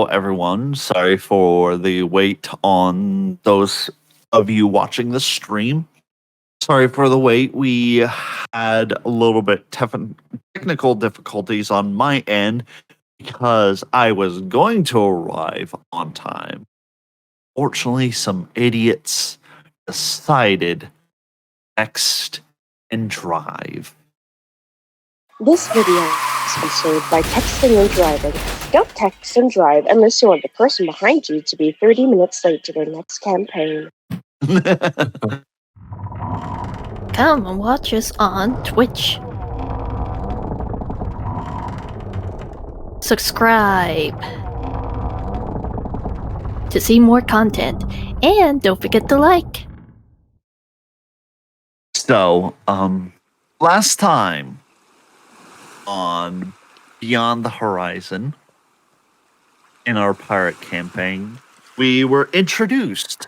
Hello, everyone. Sorry for the wait on those of you watching the stream. Sorry for the wait. We had a little bit technical difficulties on my end because I was going to arrive on time. Fortunately, some idiots decided text and drive. This video is sponsored by texting and driving. Don't text and drive unless you want the person behind you to be 30 minutes late to their next campaign. Come and watch us on Twitch. Subscribe to see more content, and don't forget to like. So, last time on Beyond the Horizon in our pirate campaign, we were introduced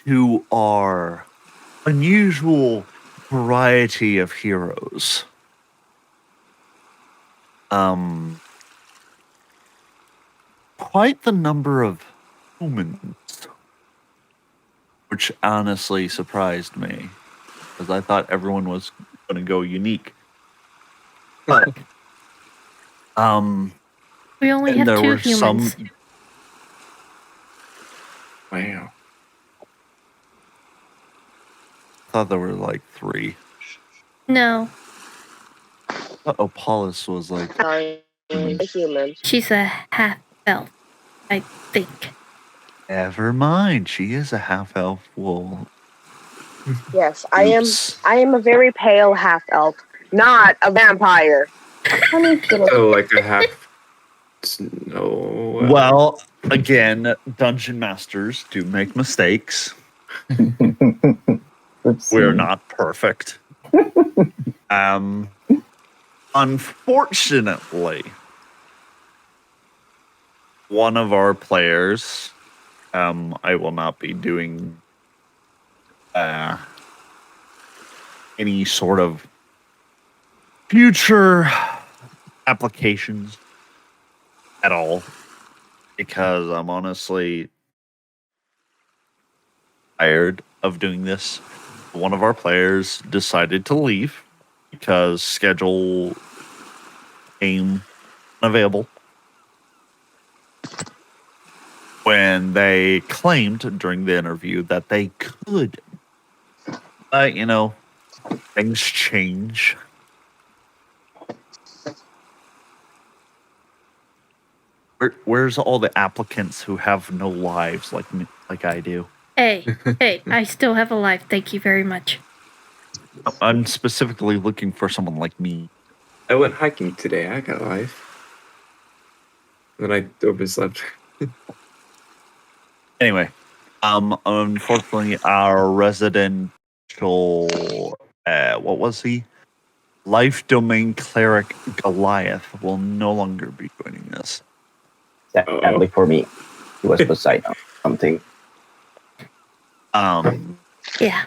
to our unusual variety of heroes. Quite the number of humans, which honestly surprised me, because I thought everyone was going to go unique. But we only have there 2 were humans. Wow. I thought there were like 3. No. I thought Opalis was like Sorry, a human. She's a half-elf, I think. Never mind. She is a half-elf wolf. Yes, I am a very pale half-elf, not a vampire. Oh, like a half snow. Well, again, dungeon masters do make mistakes. We're not perfect. Unfortunately, one of our players, I will not be doing any sort of future applications at all, because I'm honestly tired of doing this. One of our players decided to leave because schedule came unavailable when they claimed during the interview that they could. Things change. Where's all the applicants who have no lives like me, like I do? Hey, I still have a life. Thank you very much. I'm specifically looking for someone like me. I went hiking today. I got life. Then I overslept. Anyway, unfortunately, our residential, what was he? Life Domain Cleric Goliath will no longer be joining us. Sadly for me, he was beside something. Yeah.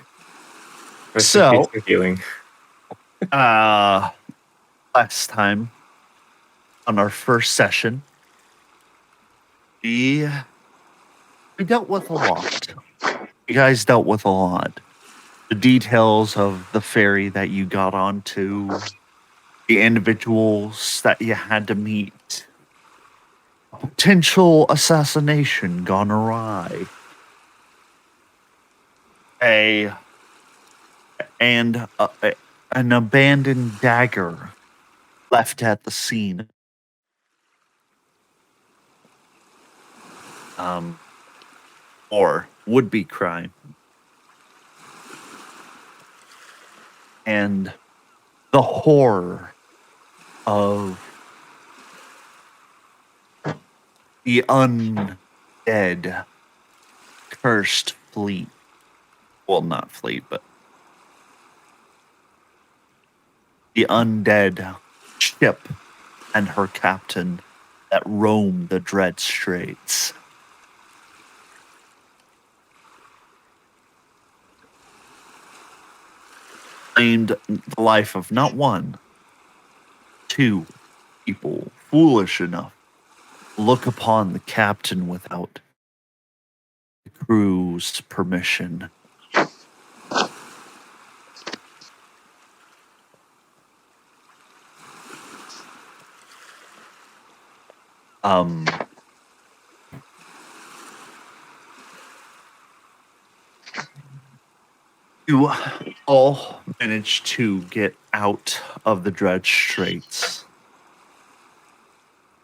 So, healing. last time on our first session, we dealt with a lot. You guys dealt with a lot. The details of the ferry that you got onto, the individuals that you had to meet, potential assassination gone awry, an abandoned dagger left at the scene. Or would-be crime. And the horror of the undead cursed fleet. Well, not fleet, but the undead ship and her captain that roam the Dread Straits. Claimed the life of not one, 2 people foolish enough look upon the captain without the crew's permission. You all managed to get out of the dredge straits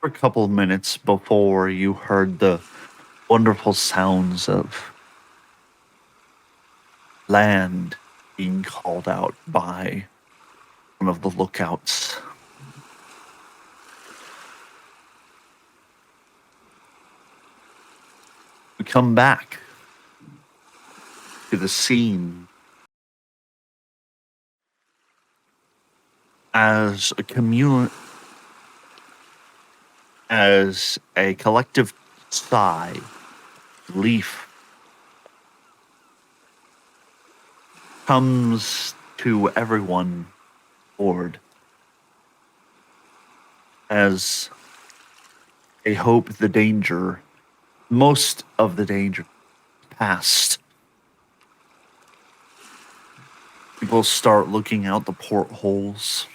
for a couple of minutes before you heard the wonderful sounds of land being called out by one of the lookouts. We come back to the scene as a collective sigh, relief comes to everyone aboard as they hope most of the danger past. People start looking out the portholes,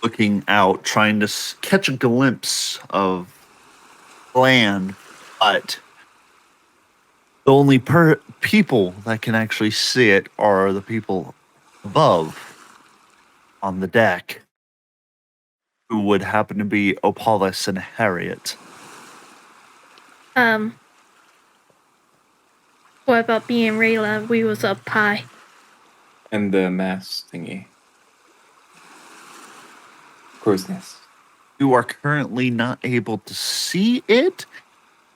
looking out, trying to catch a glimpse of land, but the only people that can actually see it are the people above on the deck, who would happen to be Opalis and Harriet. What about me and Rayla? We was up high. And the mass thingy. Crow's nest. You are currently not able to see it,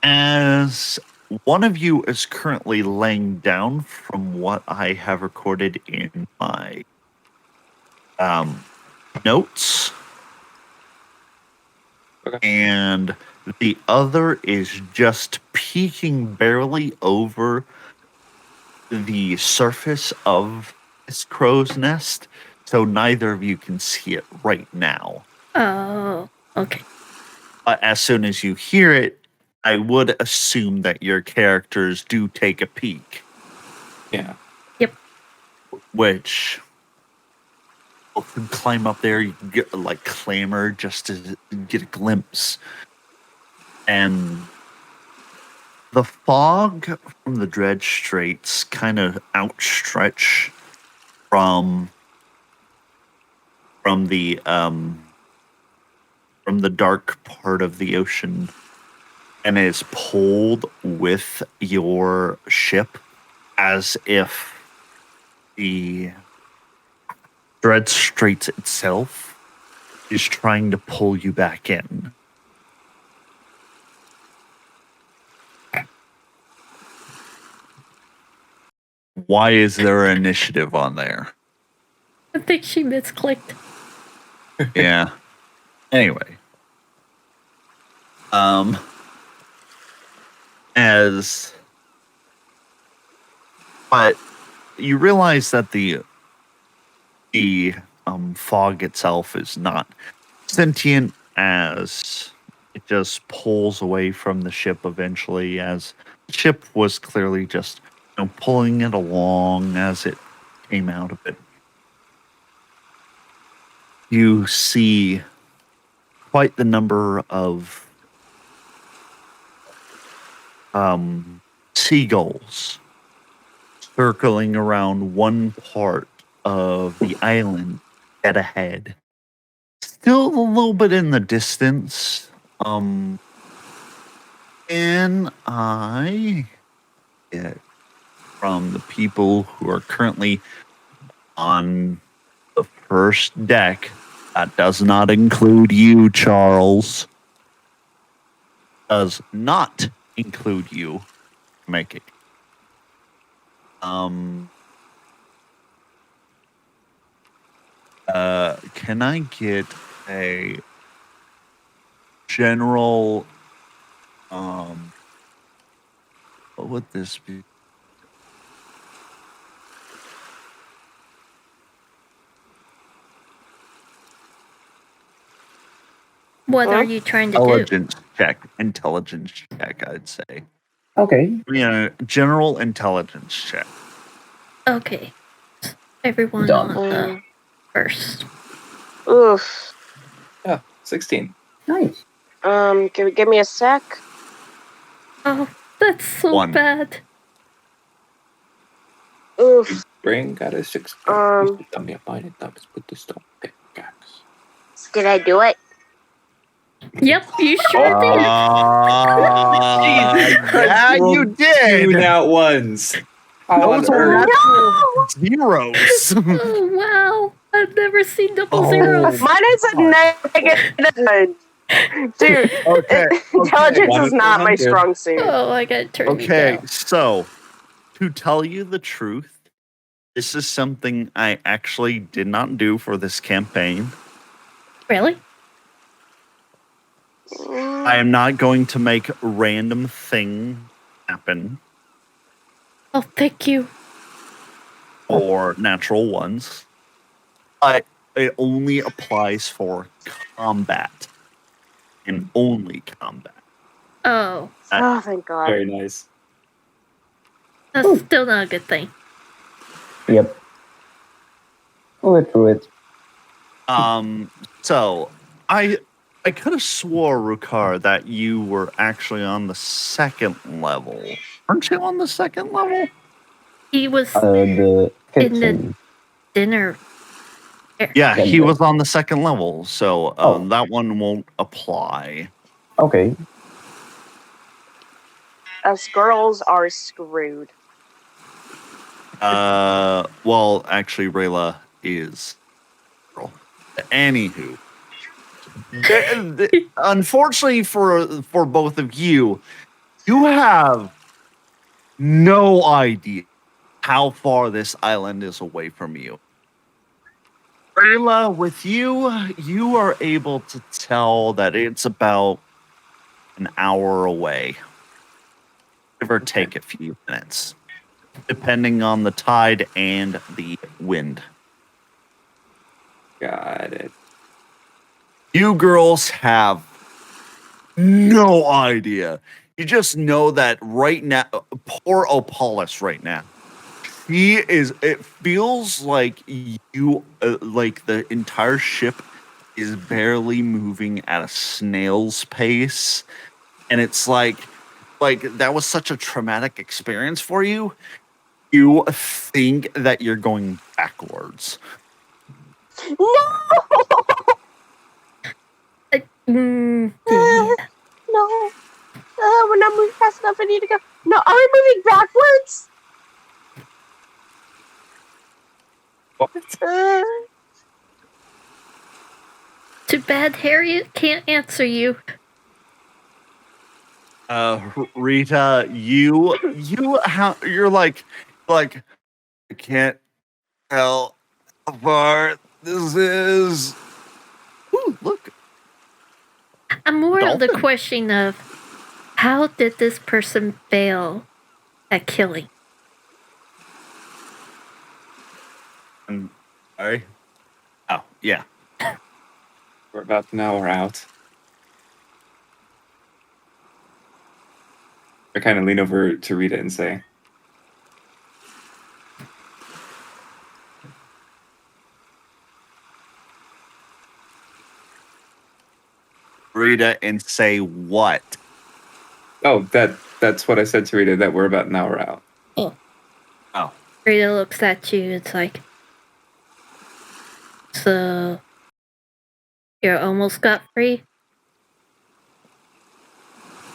as one of you is currently laying down from what I have recorded in my notes. Okay. And the other is just peeking barely over the surface of this crow's nest, so neither of you can see it right now. Oh, okay. But as soon as you hear it, I would assume that your characters do take a peek. Yeah. Yep. Which you can climb up there, you can get clamor just to get a glimpse. And the fog from the dredge straits kind of outstretch from the dark part of the ocean, and is pulled with your ship as if the dredge straits itself is trying to pull you back in. Why is there an initiative on there? I think she misclicked. Yeah. Anyway. But you realize that the fog itself is not sentient, as it just pulls away from the ship eventually, as the ship was clearly just pulling it along as it came out of it. You see quite the number of seagulls circling around one part of the island dead ahead. Still a little bit in the distance. And I get from the people who are currently on the first deck. That does not include you, Charles. Does not include you. Make it. Can I get a general, what would this be? What are you trying to do? Intelligence check, I'd say. Okay. General intelligence check. Okay. Everyone Done. on first. Oof. Yeah, 16. Nice. Give me a sec. Oh, that's so 1. bad. Oof. Brain got a 6. Did I do it? Yep, you sure did. Yeah, you did. 2 nat ones. How on Those are earth? natural zeros. Oh, wow. I've never seen double Oh. zeros. Mine is a negative. Dude, Okay. intelligence One is of not my 100. strong suit. Oh, I gotta turn you Okay, down. so to tell you the truth, this is something I actually did not do for this campaign. Really? I am not going to make random thing happen Oh, thank you. or natural ones. But it only applies for combat and only combat. Oh, Oh, thank God. Very nice. that's Ooh. still not a good thing. Yep. We'll get through it. So I could have swore, Rukar, that you were actually on the 2nd level. Aren't you on the 2nd level? He was The in the kitchen. dinner. Yeah, Yeah, he the- was on the 2nd level, so Oh. that one won't apply. Okay. Us girls are screwed. Well, actually, Rayla is. Girl. Anywho, unfortunately for both of you, you have no idea how far this island is away from you. Rayla, with you, you are able to tell that it's about an hour away, give or take a few minutes, depending on the tide and the wind. Got it. You girls have no idea. You just know that right now, poor Opalis right now. It feels like like the entire ship is barely moving at a snail's pace. And it's like that was such a traumatic experience for you. You think that you're going backwards. No! Yeah. No. We're not moving fast enough. I need to go. No, are we moving backwards? What? Too bad Harriet can't answer you. Rita, you're like I can't tell how far this is. Ooh, look. I'm more of the Dolphin. question of how did this person fail at killing? Sorry. Oh, yeah. We're about an hour out. I kind of lean over to Rita and say, Rita, and say what? "Oh, that's what I said to Rita. That we're about an hour out." Oh. Rita looks at you. It's like, so you're almost got free.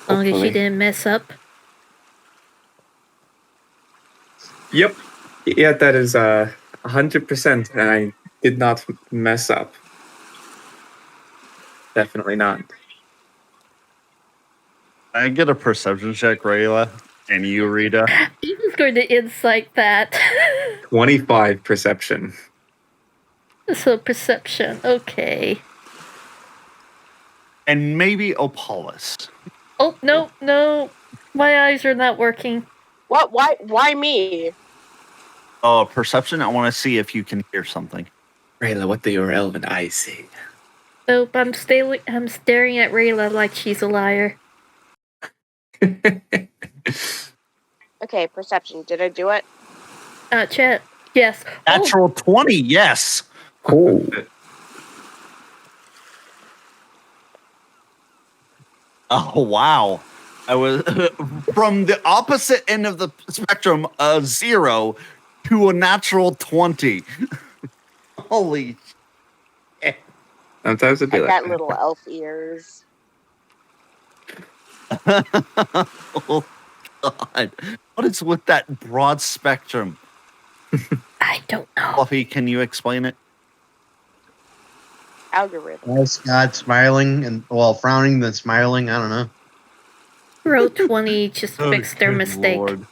As long as you Hopefully. didn't mess up. Yep. Yeah, that is 100%, and I did not mess up. Definitely not. I get a perception check, Rayla, and you, Rita. He was going to insight that. 25 perception. So perception, okay. And maybe Opalis. Oh, no. My eyes are not working. What? Why me? Perception, I want to see if you can hear something. Rayla, what do your elven eyes say? Nope, I'm staring at Rayla like she's a liar. Okay, perception. Did I do it? Chet. Yes. Natural 20, yes. Cool. Oh, wow. I was from the opposite end of the spectrum, a 0 to a natural 20. Holy shit. Sometimes it'd be I've like got little elf ears. Oh, God. What is with that broad spectrum? I don't know. Fluffy, can you explain it? Algorithm. Was God smiling and frowning then smiling? I don't know. Row 20 just fixed their good mistake. Lord.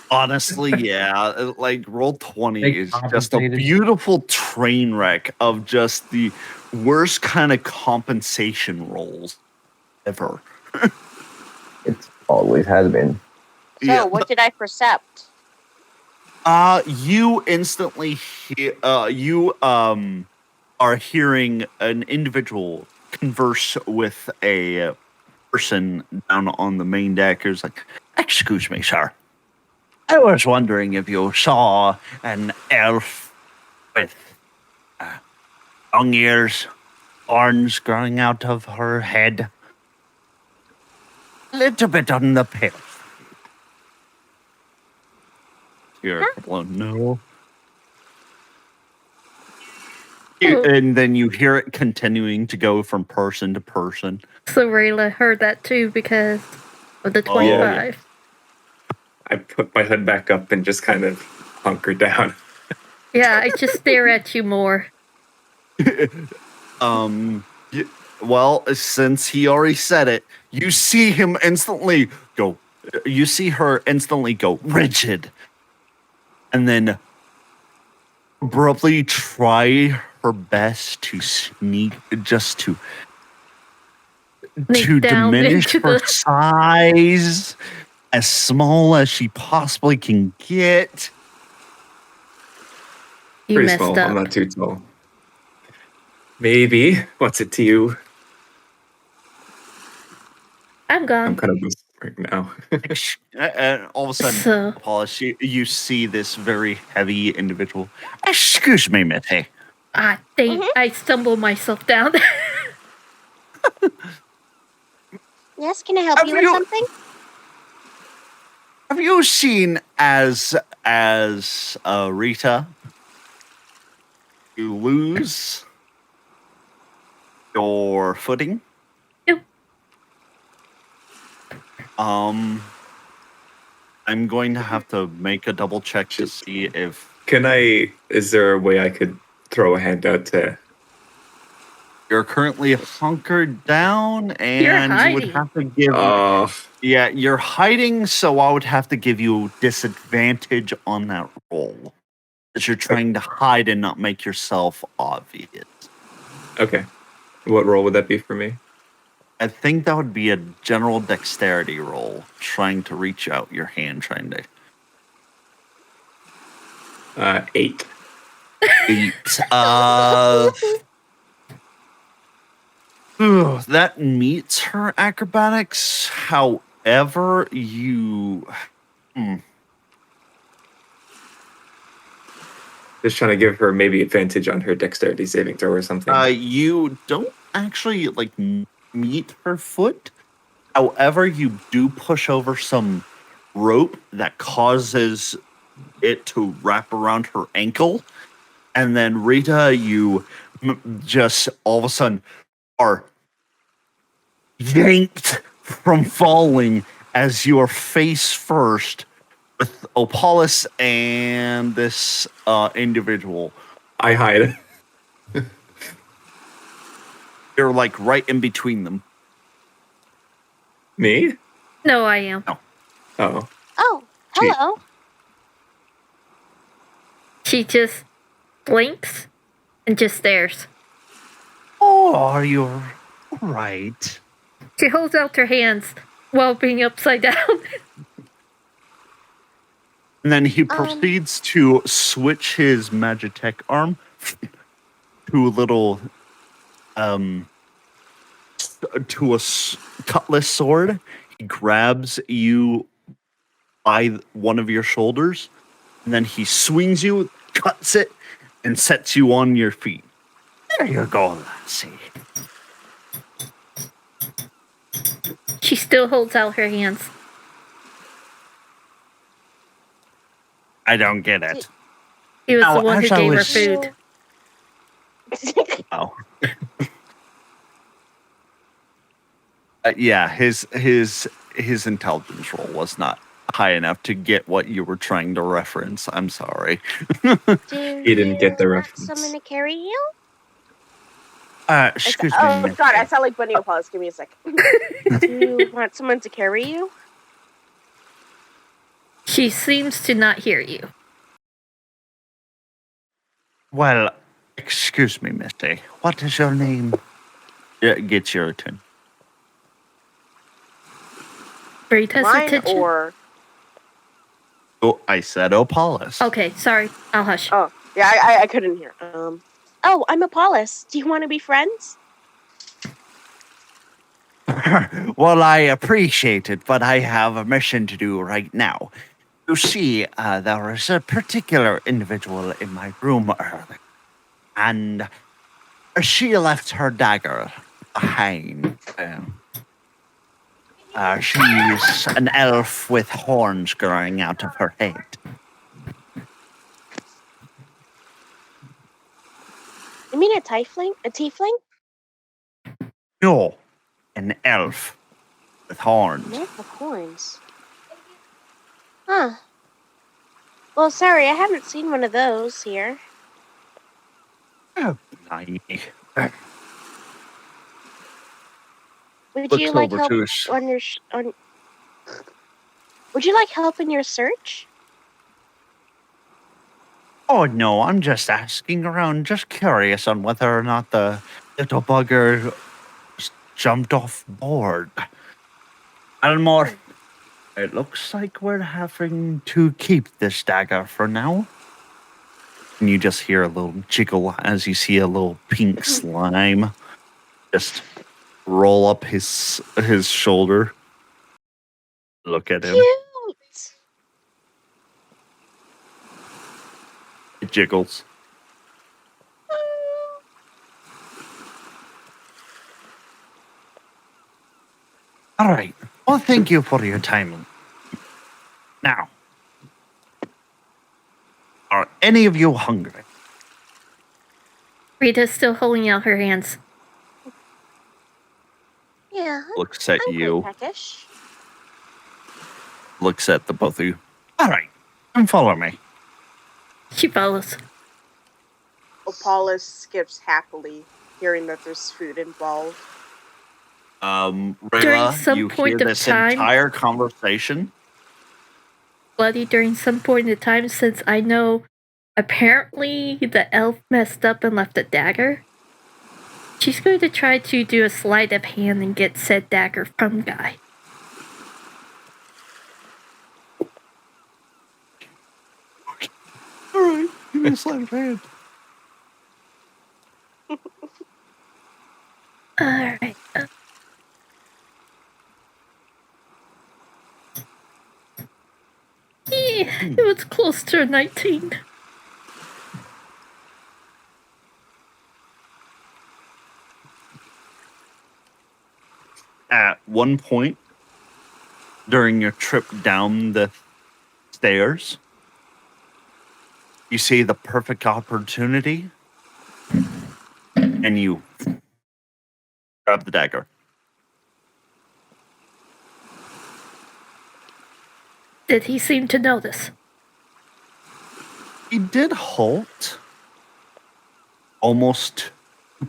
Honestly, yeah. Like, roll 20 They is just a compensated. beautiful train wreck of just the worst kind of compensation rolls ever. It always has been. So, Yeah. what did I percept? You instantly are hearing an individual converse with a person down on the main deck who's like, "Excuse me, sir. I was wondering if you saw an elf with long ears, horns growing out of her head. A little bit on the pale. You're no. And then you hear it continuing to go from person to person. So Rayla heard that too because of the Oh, yeah. 25. I put my hood back up and just kind of hunker down. Yeah, I just stare at you more. Well, since he already said it, you see him instantly go. You see her instantly go rigid, and then abruptly try her best to sneak, just to Sneak down diminish into her the- size as small as she possibly can get. You Pretty messed small. up. I'm not too tall. Maybe. What's it to you? I'm I'm gone. kind of loose right now. And all of a sudden, So- Opalis, you see this very heavy individual. Excuse me, Mitty. I think I stumbled myself down. Yes, can I help Have you with you- something? Have you seen as Rita? You lose your footing. Nope. I'm going to have to make a double check to see if Is there a way I could throw a hand out to... you're currently hunkered down, and you would hiding. have to give. Yeah, you're hiding, so I would have to give you disadvantage on that roll. Because you're trying to hide and not make yourself obvious. Okay. What role would that be for me? I think that would be a general dexterity roll, trying to reach out your hand, trying to 8. eat. That meets her acrobatics. However, you... Just trying to give her maybe advantage on her dexterity saving throw or something. You don't actually meet her foot. However, you do push over some rope that causes it to wrap around her ankle, and then Rita, you just all of a sudden are yanked from falling as you are face first with Opalis and this individual. I hide. You're like right in between them. Me? No, I am. Oh. Oh, hello. She just blinks and just stares. Oh, are you all right? She holds out her hands while being upside down. And then he proceeds to switch his Magitech arm to a little to a cutlass sword. He grabs you by one of your shoulders, and then he swings you, cuts it, and sets you on your feet. There you go, lassie. She still holds out her hands. I don't get it. He was Now, the one who as I gave her was- food. Oh. Yeah, his intelligence roll was not high enough to get what you were trying to reference. I'm sorry. He didn't get the want reference. someone to carry you? Excuse me. Oh Miss God, I A. sound like Bunny Opalis. Give me a second. Do you want someone to carry you? She seems to not hear you. Well, excuse me, Misty. What is your name? Get your turn. Rita's Mine attention. or Oh, I said Opalis. Okay, sorry. I'll hush. oh yeah, I couldn't hear. Oh, I'm Opalis. Do you want to be friends? Well, I appreciate it, but I have a mission to do right now. You see, there is a particular individual in my room earlier, and she left her dagger behind. She's an elf with horns growing out of her head. You mean a tiefling? A tiefling? No, an elf with horns. Neck of horns. Huh. Well, sorry, I haven't seen one of those here. Oh, Would Looks you like over help to his- on your Would you like help in your search? Oh, no, I'm just asking around, just curious on whether or not the little bugger just jumped off board. Elmore, it looks like we're having to keep this dagger for now. And you just hear a little jiggle as you see a little pink slime just roll up his shoulder. Look at him. Cute. It jiggles. All right. Well, thank you for your time. Now, are any of you hungry? Rita's still holding out her hands. Yeah, Looks at I'm you. quite peckish. Looks at the both of you. All right. Come follow me. She follows. Opalis skips happily, hearing that there's food involved. During Rayla, some you point hear of this time- entire conversation. Bloody during some point in time, since I know apparently the elf messed up and left a dagger. She's going to try to do a sleight of hand and get said dagger from Guy. All right. Give me a sleight of hand. Alright. It was close to a 19. At one point during your trip down the stairs, you see the perfect opportunity and you grab the dagger. Did he seem to notice? He did halt almost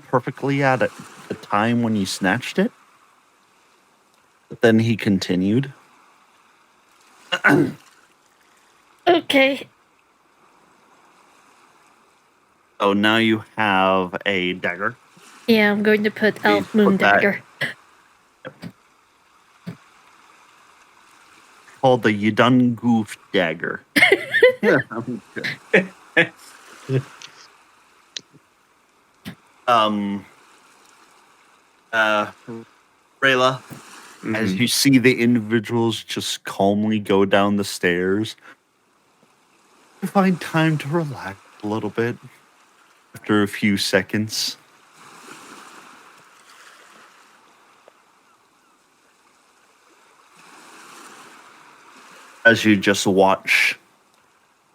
perfectly at it, the time when you snatched it. But then he continued. Okay. So now you have a dagger. Yeah, I'm going to put Elf Please put Moon that- Dagger. Called the You Done Goofed dagger. Yeah, Rayla, as Mhm. you see the individuals just calmly go down the stairs, you find time to relax a little bit after a few seconds. As you just watch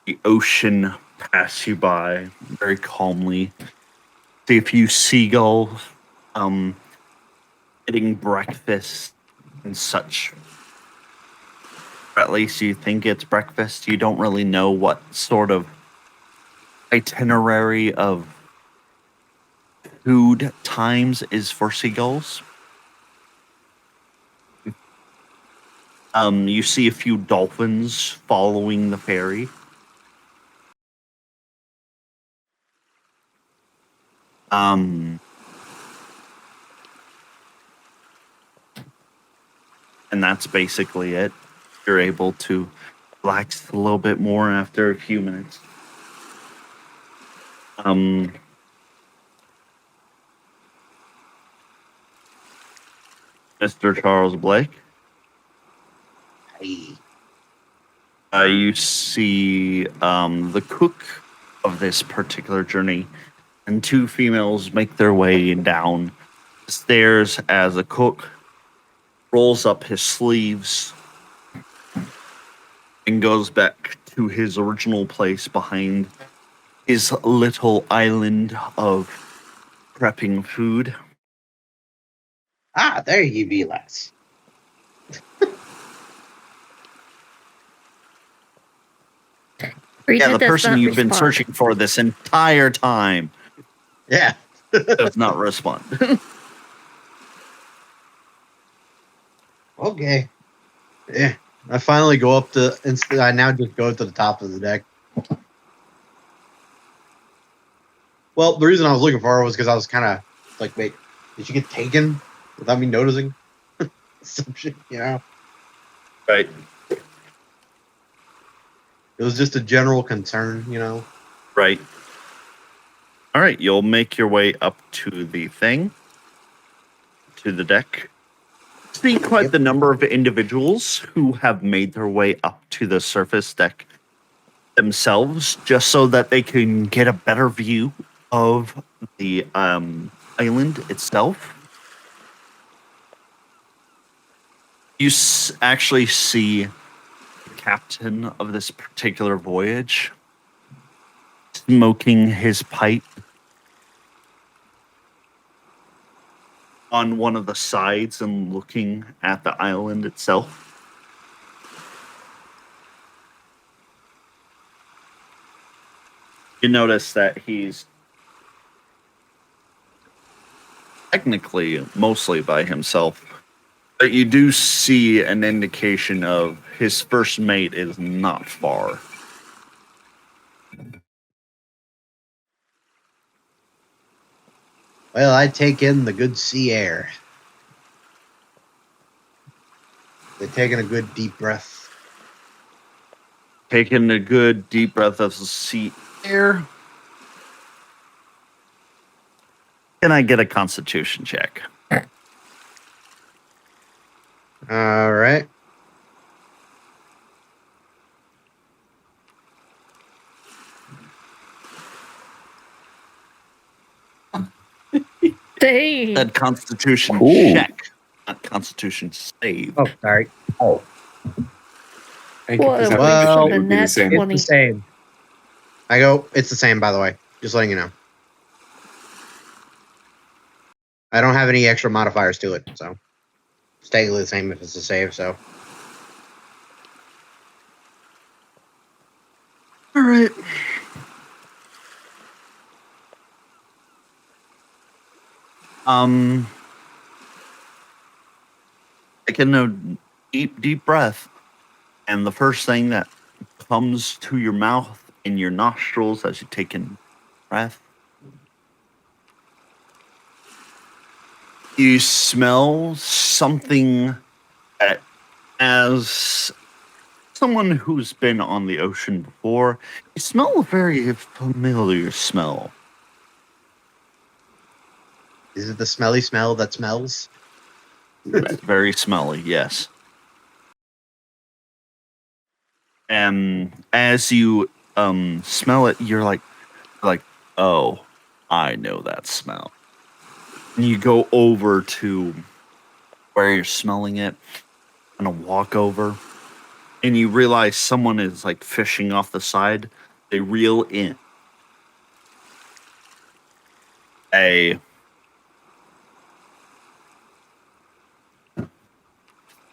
the ocean pass you by very calmly, see a few seagulls getting breakfast and such. Or at least you think it's breakfast. You don't really know what sort of itinerary of food times is for seagulls. You see a few dolphins following the ferry. And that's basically it. You're able to relax a little bit more after a few minutes. Mr. Charles Blake. Hey. You see the cook of this particular journey and two females make their way down the stairs as a cook rolls up his sleeves and goes back to his original place behind his little island of prepping food. Ah, there you be, lads. Rita Yeah, the does person not you've been respond. searching for this entire time Yeah. does not respond. Okay. Yeah. I finally go up to. Instead, I now just go to the top of the deck. Well, the reason I was looking for her was because I was kind of like, wait, did she get taken without me noticing? Some shit, you know? Right. It was just a general concern, you know? Right. All right, you'll make your way up to the thing, to the deck. See quite Yep. the number of individuals who have made their way up to the surface deck themselves, just so that they can get a better view of the island itself. You actually see the captain of this particular voyage smoking his pipe on one of the sides and looking at the island itself. You notice that he's technically mostly by himself, but you do see an indication of his first mate is not far. Well, I take in the good sea air. They're taking a good deep breath. Taking a good deep breath of the sea air. Can I get a constitution check? All right. Dang. That constitution Cool. check, not constitution save. Oh, sorry. Oh, I think What if a that waste would of be a the nat same. 20. It's the same. I go, it's the same, by the way. Just letting you know. I don't have any extra modifiers to it, so it's technically the same if it's a save, so. All right. Taking a deep breath, and the first thing that comes to your mouth and your nostrils as you take in breath, you smell something that, as someone who's been on the ocean before, you smell a very familiar smell. Is it the smelly smell that smells? It's very smelly, yes. And as you smell it, you're like, oh, I know that smell. And you go over to where you're smelling it, and walk over, and you realize someone is like fishing off the side. They reel in a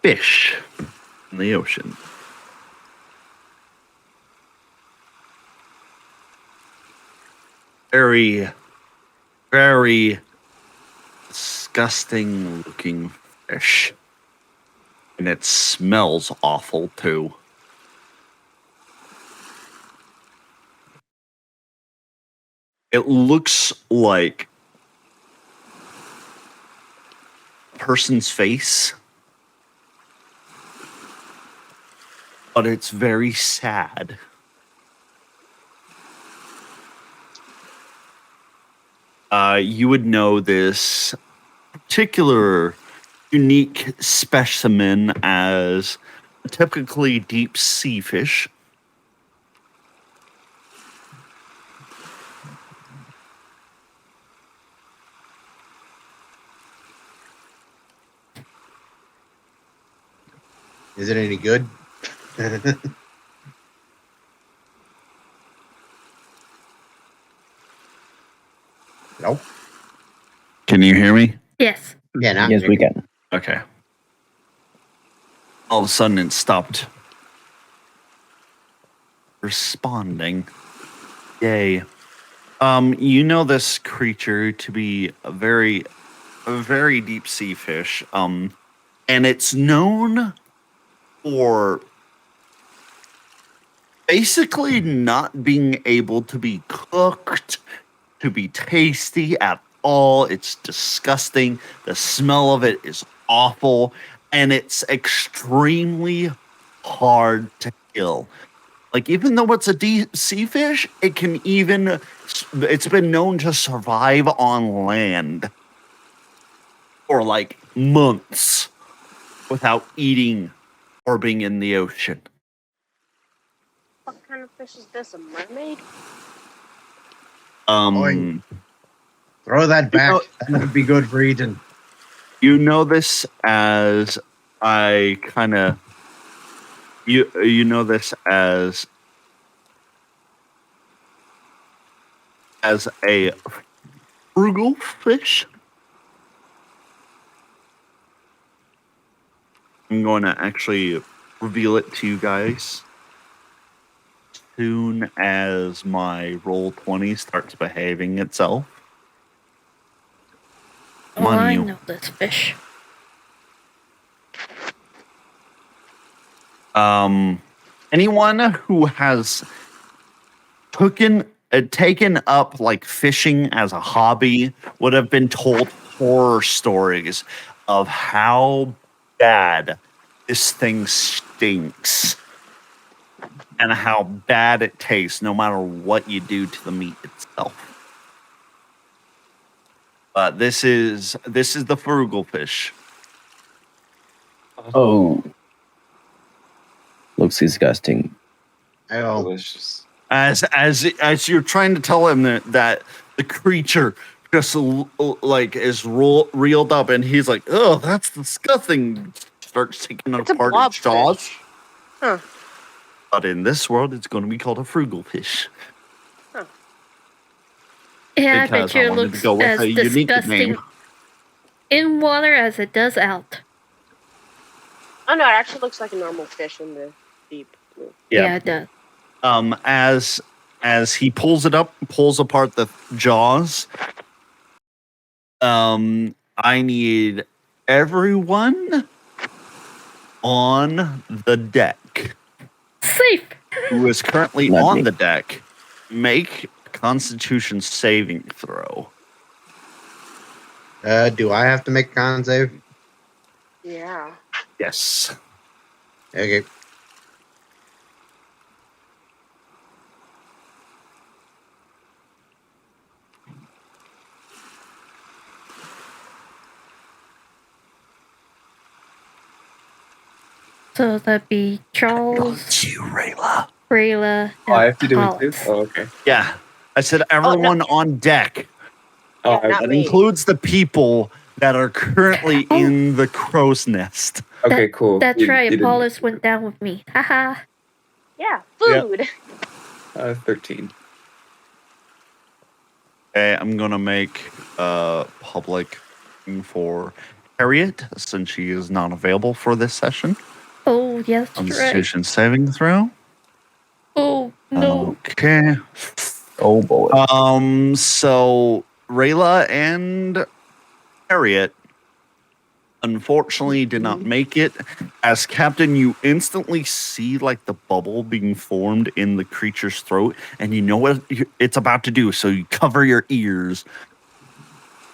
fish in the ocean. Very, very disgusting looking fish. And it smells awful too. It looks like a person's face, but it's very sad. You would know this particular unique specimen as a typically deep sea fish. Is it any good? Nope. Can you hear me? Yes. Yeah, now Yes, we can. Okay. All of a sudden it stopped responding. Yay. You know this creature to be a very deep sea fish. And it's known for basically not being able to be cooked, to be tasty at all. It's disgusting. The smell of it is awful, and it's extremely hard to kill. Like, even though it's a deep sea fish, it's been known to survive on land for like months without eating or being in the ocean. What kind of fish is this? A mermaid? Boy. Throw that back. know- That would be good for eating. You know this as I kind of you know this as a frugal fish. I'm going to actually reveal it to you guys soon as my Roll20 starts behaving itself. Oh, I you. know this fish. Anyone who has taken up like fishing as a hobby would have been told horror stories of how bad this thing stinks and how bad it tastes no matter what you do to the meat itself. But this is the frugal fish. Oh. Looks disgusting. Oh, Delicious. As you're trying to tell him that the creature just is reeled up, and he's like, "Oh, that's disgusting." Starts taking It's a apart its blobfish. jaws. Huh. But in this world, it's going to be called a frugal fish. Yeah, I Because bet you I it wanted to looks go with as a unique disgusting name. in water as it does out. Oh no, it actually looks like a normal fish in the deep blue. Yeah, it does. As he pulls it up, pulls apart the jaws. I need everyone on the deck Safe. who is currently Not on me. the deck make a Constitution saving throw. do I have to make a con save? Yeah. Yes. Okay. So that'd be Charles, It's you, Rayla. Rayla, Oh, I and have to do it too? Alex. Oh, okay. Yeah. I said everyone on deck. Oh, Yeah, not That me. includes the people that are currently in the crow's nest. okay, cool. That's You right. didn't- Opalis went down with me. Haha. Yeah, Yep. food. 13. Okay, I'm gonna make public for Harriet since she is not available for this session. Oh, yes, that's right. Constitution saving throw. Oh, no. Okay. Oh boy. So Rayla and Harriet unfortunately did not make it. As captain, you instantly see like the bubble being formed in the creature's throat, and you know what it's about to do. So you cover your ears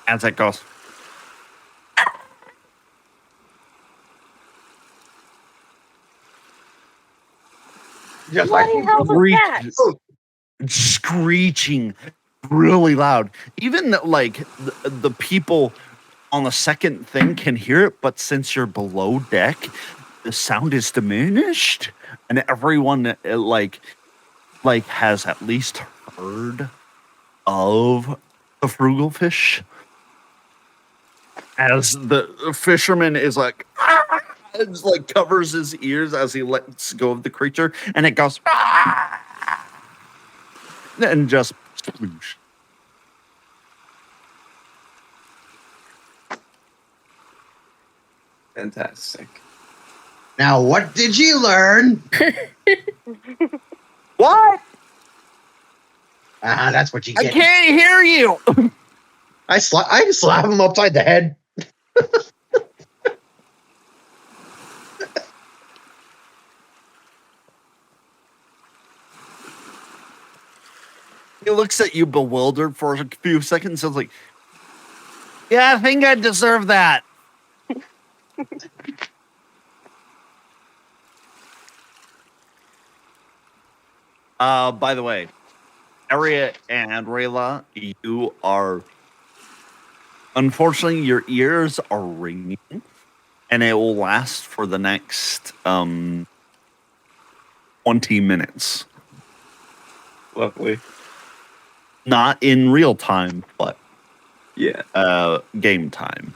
as it goes. Just Bloody like hell was that? Screeching really loud. Even like the people on the second thing can hear it, but since you're below deck, the sound is diminished, and everyone like has at least heard of the frugal fish. As the fisherman is like, it's like covers his ears as he lets go of the creature, and it goes, and just sploosh. Fantastic. now, what did you learn? What? That's what you I get. can't hear you. I slap him upside the head. He looks at you bewildered for a few seconds. And is like, yeah, I think I deserve that. By the way, Harriet and Rayla, you are, unfortunately, your ears are ringing, and it will last for the next 20 minutes. Lovely. Not in real time, but Yeah. game time.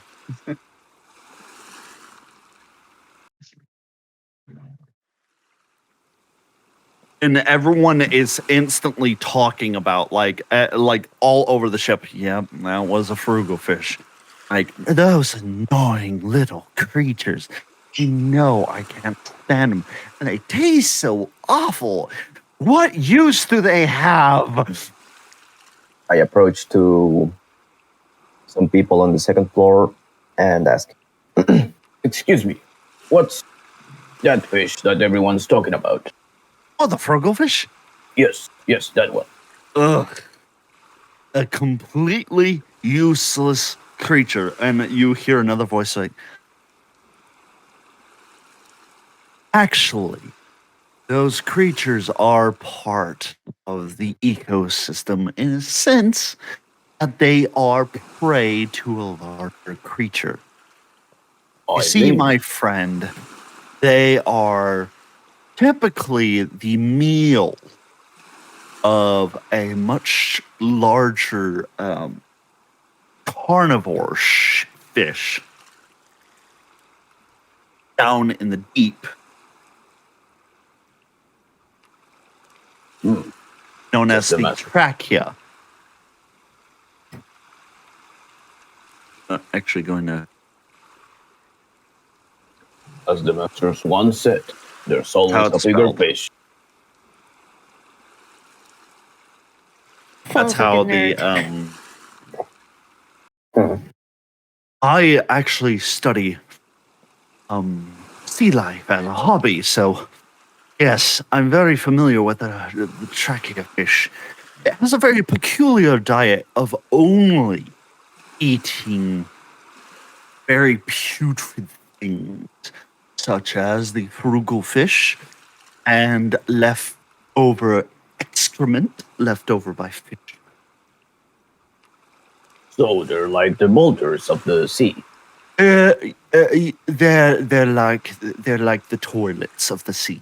And everyone is instantly talking about like all over the ship. Yeah, that was a frugal fish. Like those annoying little creatures. You know I can't stand them, and they taste so awful. What use do they have? I approach to some people on the second floor and ask, "Excuse me, what's that fish that everyone's talking about?" Oh, the frugal fish? Yes, that one. Ugh. A completely useless creature. And you hear another voice like, actually, those creatures are part of the ecosystem in a sense that they are prey to a larger creature. You see, my friend, they are typically the meal of a much larger carnivore fish down in the deep, known as the trachea. Actually going to... As the masters once said, there's always a bigger fish. That's how the I actually study sea life as a hobby, so yes, I'm very familiar with the trachea fish. It has a very peculiar diet of only eating very putrid things, such as the frugal fish and leftover excrement left over by fish. So they're like the boulders of the sea. They're like the toilets of the sea.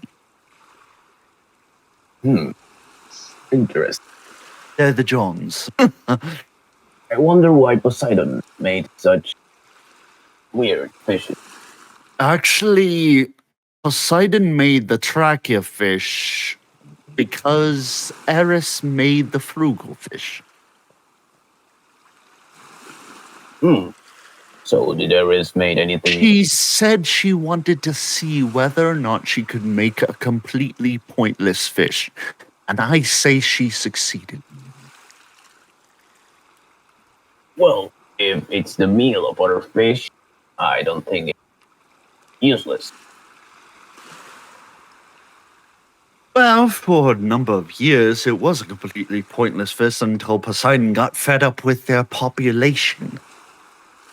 Interesting. They're the Johns. I wonder why Poseidon made such weird fishes. Actually, Poseidon made the trachea fish because Eris made the frugal fish. So did Eris made anything? She said she wanted to see whether or not she could make a completely pointless fish. And I say she succeeded. Well, if it's the meal of other fish, I don't think it's useless. Well, for a number of years, it was a completely pointless fish until Poseidon got fed up with their population.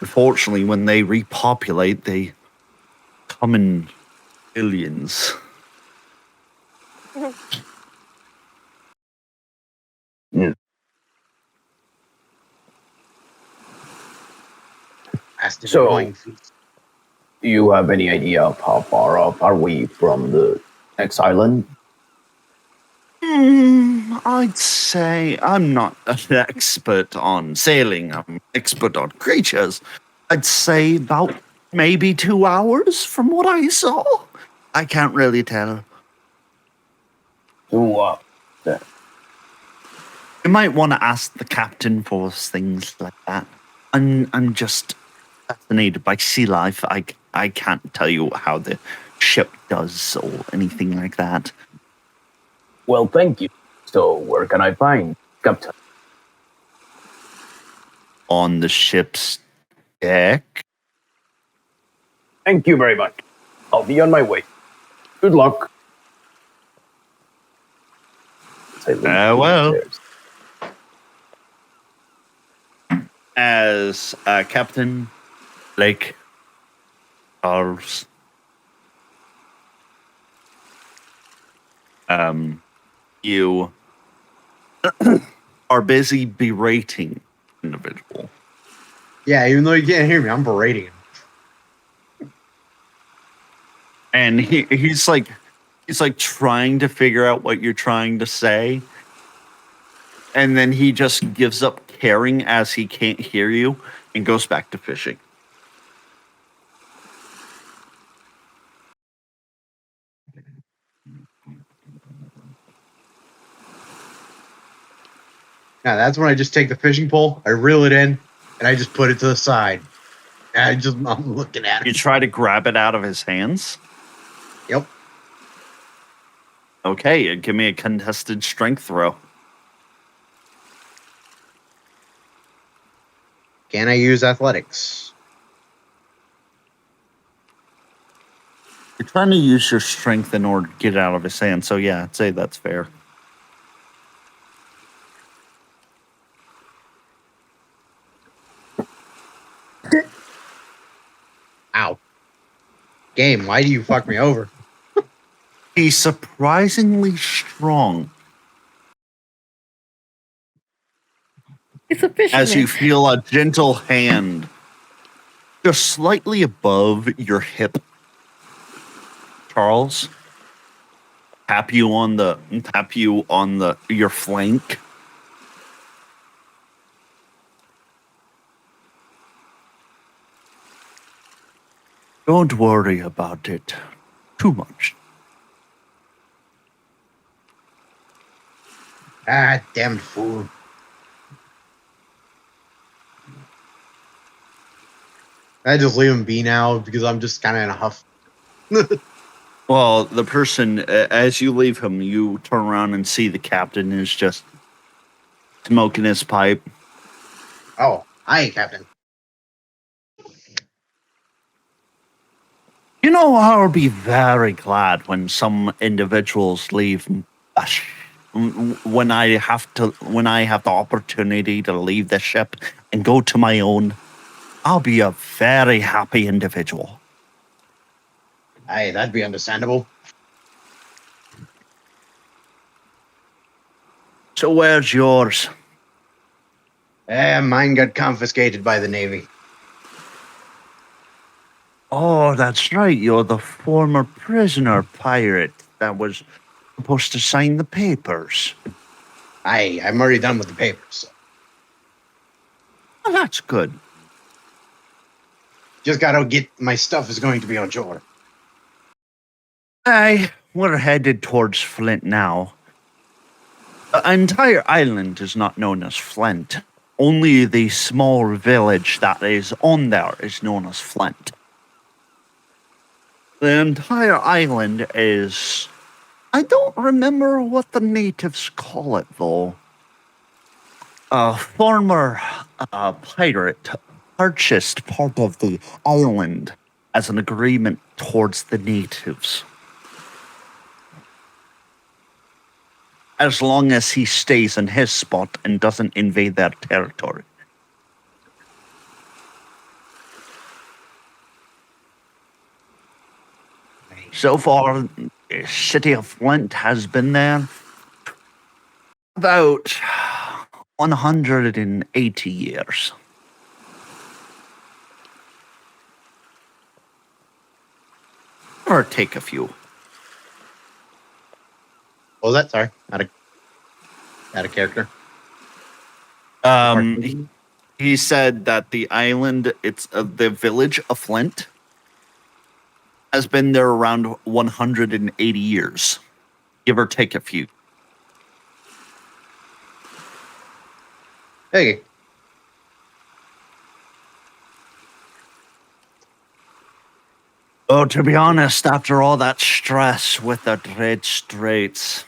Unfortunately, when they repopulate, they come in billions. So, do you have any idea of how far off are we from the next island? I'd say I'm not an expert on sailing. I'm an expert on creatures. I'd say about maybe 2 hours from what I saw. I can't really tell. To You might want to ask the captain for things like that. I'm just fascinated by sea life. I can't tell you how the ship does or anything like that. Well, thank you. So, where can I find Captain? On the ship's deck? Thank you very much. I'll be on my way. Good luck. Well. As Captain Blake Charles, you are busy berating individual. Yeah, even though you can't hear me, I'm berating him. And he's like trying to figure out what you're trying to say. And then he just gives up caring as he can't hear you and goes back to fishing. Now that's when I just take the fishing pole, I reel it in, and I just put it to the side. And I'm looking at it. You try to grab it out of his hands? Yep. Okay, give me a contested strength throw. Can I use athletics? You're trying to use your strength in order to get it out of his hand, so yeah, I'd say that's fair. Ow. Game, why do you fuck me over? He's surprisingly strong. It's a fisherman. As you feel a gentle hand just slightly above your hip, Charles, tap you on your flank. Don't worry about it too much. Ah, damn fool. I just leave him be now because I'm just kind of in a huff. Well, the person, as you leave him, you turn around and see the captain is just smoking his pipe. Oh, hi, Captain. You know, I'll be very glad when some individuals leave. When I have the opportunity to leave the ship and go to my own, I'll be a very happy individual. Hey, that'd be understandable. So where's yours? Mine got confiscated by the Navy. Oh, that's right. You're the former prisoner pirate that was supposed to sign the papers. I'm already done with the papers. So. Oh, that's good. Just gotta get my stuff is going to be on shore. Aye, we're headed towards Flint now. The entire island is not known as Flint. Only the small village that is on there is known as Flint. The entire island is... I don't remember what the natives call it, though. A former pirate purchased part of the island as an agreement towards the natives. As long as he stays in his spot and doesn't invade their territory. So far, the city of Flint has been there about 180 years. Or take a few. What was that? Sorry. Out of character. He said that the island, it's the village of Flint, has been there around 180 years, give or take a few. Hey. Oh, to be honest, after all that stress with the Dread Straits,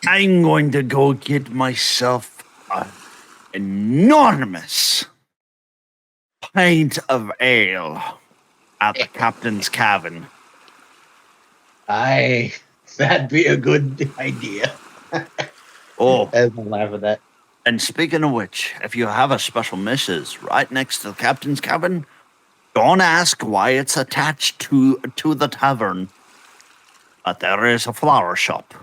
I'm going to go get myself an enormous pint of ale at the captain's cabin. That'd be a good idea. Oh, I don't laugh at that. and speaking of which, if you have a special missus right next to the captain's cabin, don't ask why it's attached to the tavern. But there is a flower shop.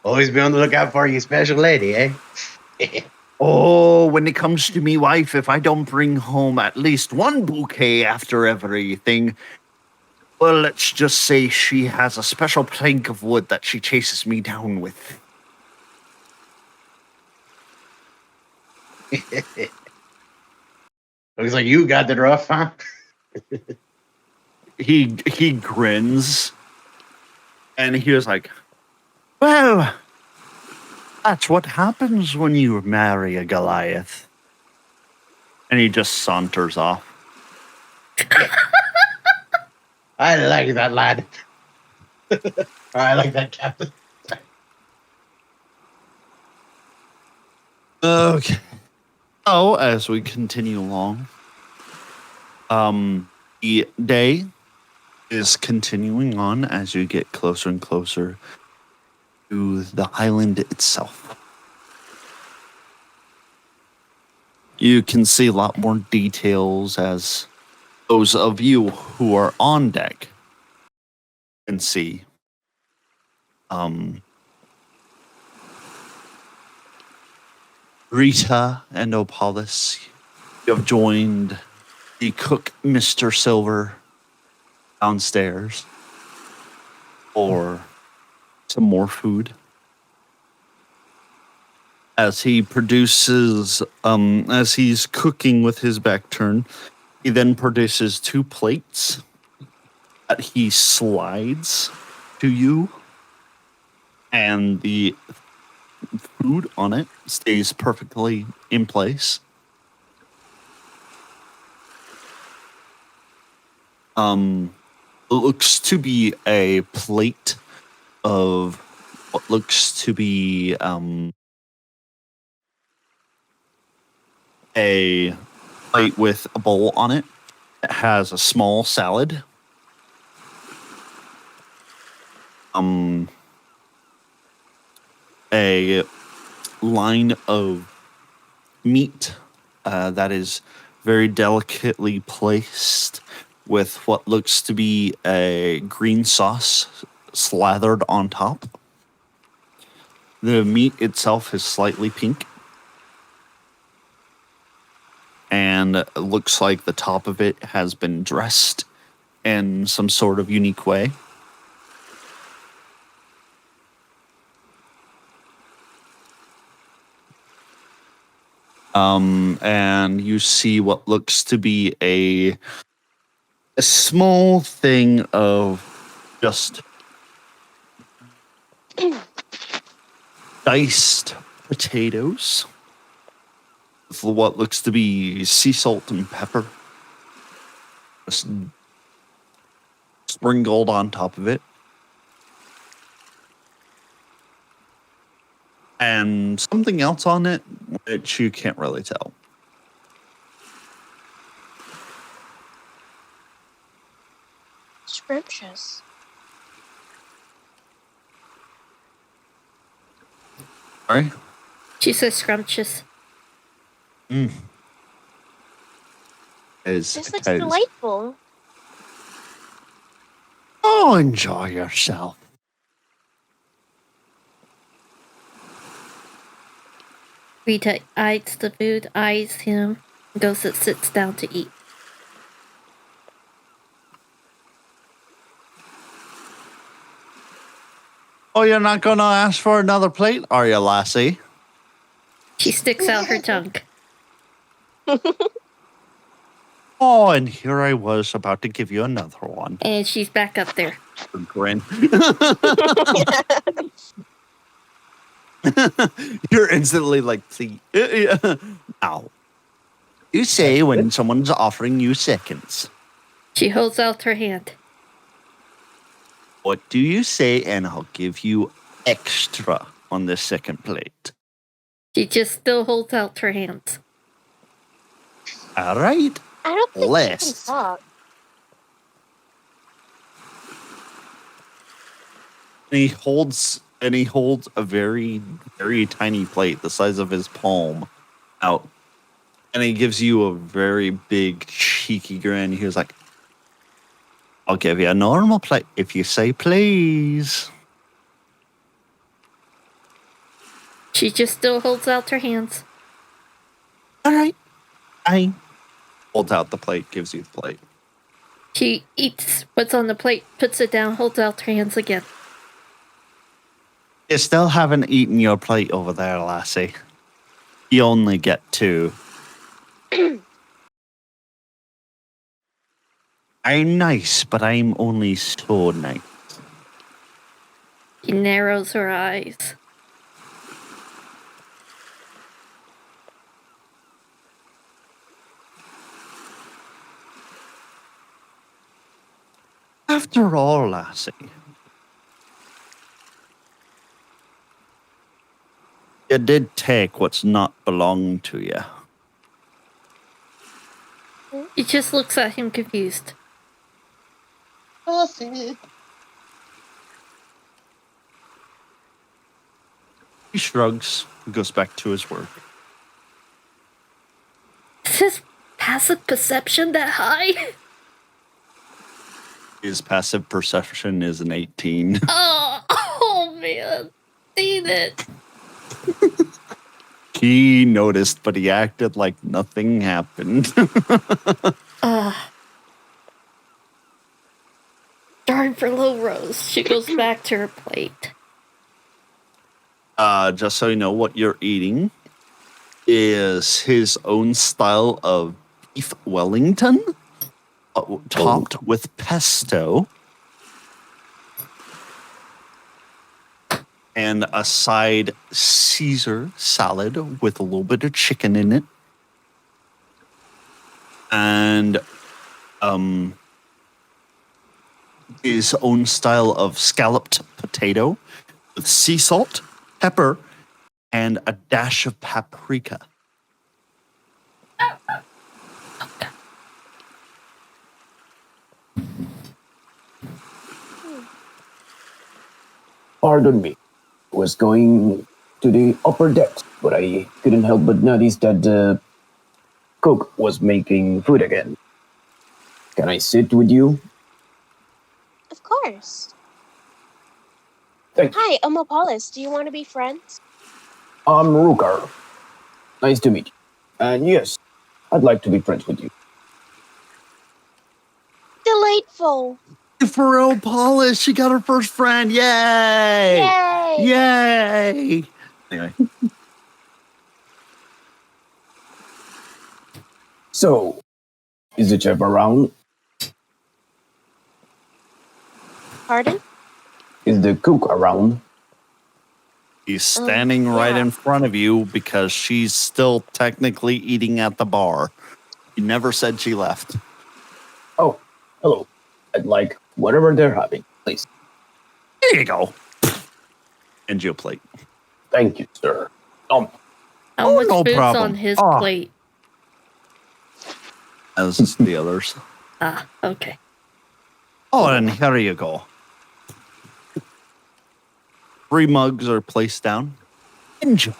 Always be on the lookout for you, special lady, eh? Oh, when it comes to me wife, if I don't bring home at least one bouquet after everything, well, let's just say she has a special plank of wood that she chases me down with. Looks like you got it rough, huh? He grins, and he was like, well, that's what happens when you marry a Goliath. And he just saunters off. I like that lad. I like that captain. Okay. So, as we continue along, the day is continuing on as you get closer and closer to the island itself. You can see a lot more details as those of you who are on deck can see. Rita and Opalis, you have joined the cook, Mr. Silver, downstairs for some more food. As he produces, as he's cooking with his back turned, he then produces 2 plates that he slides to you, and the food on it stays perfectly in place. It looks to be a plate of what looks to be a plate with a bowl on it. It has a small salad. A line of meat that is very delicately placed with what looks to be a green sauce slathered on top. The meat itself is slightly pink. and it looks like the top of it has been dressed in some sort of unique way. And you see what looks to be a small thing of just diced potatoes with what looks to be sea salt and pepper just sprinkled on top of it. And something else on it, which you can't really tell. Scrumptious. Sorry? She says scrumptious. Is This looks delightful. Oh, enjoy yourself. Rita eyes the food, eyes him, goes and sits down to eat. Oh, you're not going to ask for another plate, are you, lassie? She sticks out her tongue. Oh, and here I was about to give you another one. And she's back up there. A grin. You're instantly like, see. Now, you say when someone's offering you seconds. She holds out her hand. What do you say? And I'll give you extra on the second plate. She just still holds out her hands. All right. I don't think Less. she can talk. And he holds a very, very tiny plate the size of his palm out. And he gives you a very big, cheeky grin. He was like, I'll give you a normal plate if you say please. She just still holds out her hands. All right. I holds out the plate, gives you the plate. She eats what's on the plate, puts it down, holds out her hands again. You still haven't eaten your plate over there, lassie. You only get 2. I'm nice, but I'm only so nice. She narrows her eyes. After all, lassie, you did take what's not belonged to you. She just looks at him confused. He shrugs and goes back to his work. Is his passive perception that high? His passive perception is an 18. Oh man. Seen it. He noticed, but he acted like nothing happened. Darn for little Rose. She goes back to her plate. Just so you know, what you're eating is his own style of beef Wellington, topped with pesto, and a side Caesar salad with a little bit of chicken in it, and his own style of scalloped potato with sea salt, pepper, and a dash of paprika. Pardon me. I was going to the upper decks, but I couldn't help but notice that the cook was making food again. Can I sit with you? Of course. Thank you. Hi, I'm Opalis. Do you want to be friends? I'm Rukar. Nice to meet you. And yes, I'd like to be friends with you. Delightful. For Opalis, she got her first friend. Yay! Yay! Yay! Anyway, So, is the chef around? Pardon? Is the cook around? he's standing right yeah. in front of you because she's still technically eating at the bar. You never said she left. Oh, hello. I'd like whatever they're having, please. There you go. And you a plate. Thank you, sir. How Oh, much no food's problem. on his Ah. plate? As is the others. Ah, okay. Oh, and here you go. 3 mugs are placed down. Enjoy.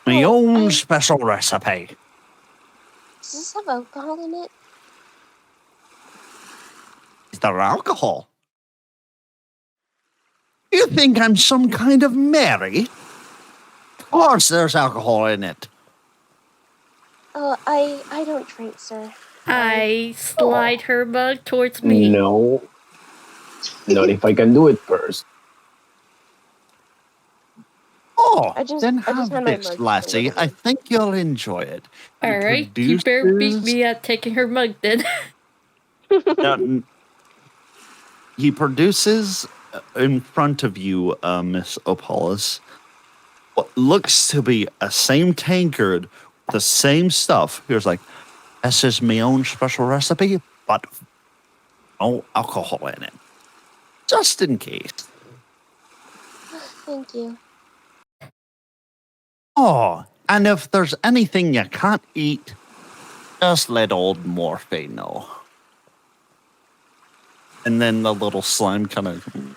My own special recipe. Does this have alcohol in it? Is there alcohol? You think I'm some kind of Mary? Of course there's alcohol in it. I don't drink, sir. I slide her mug towards me. No. Not if I can do it first. Oh, I just then had have my this, mug lassie. delivered. I think you'll enjoy it. It All right, you better beat produces- me at taking her mug then. He produces in front of you, Miss Opalis, what looks to be a same tankard, the same stuff. He was like, this is my own special recipe, but no alcohol in it. Just in case. Thank you. Oh, and if there's anything you can't eat, just let old Morphe know. And then the little slime kind of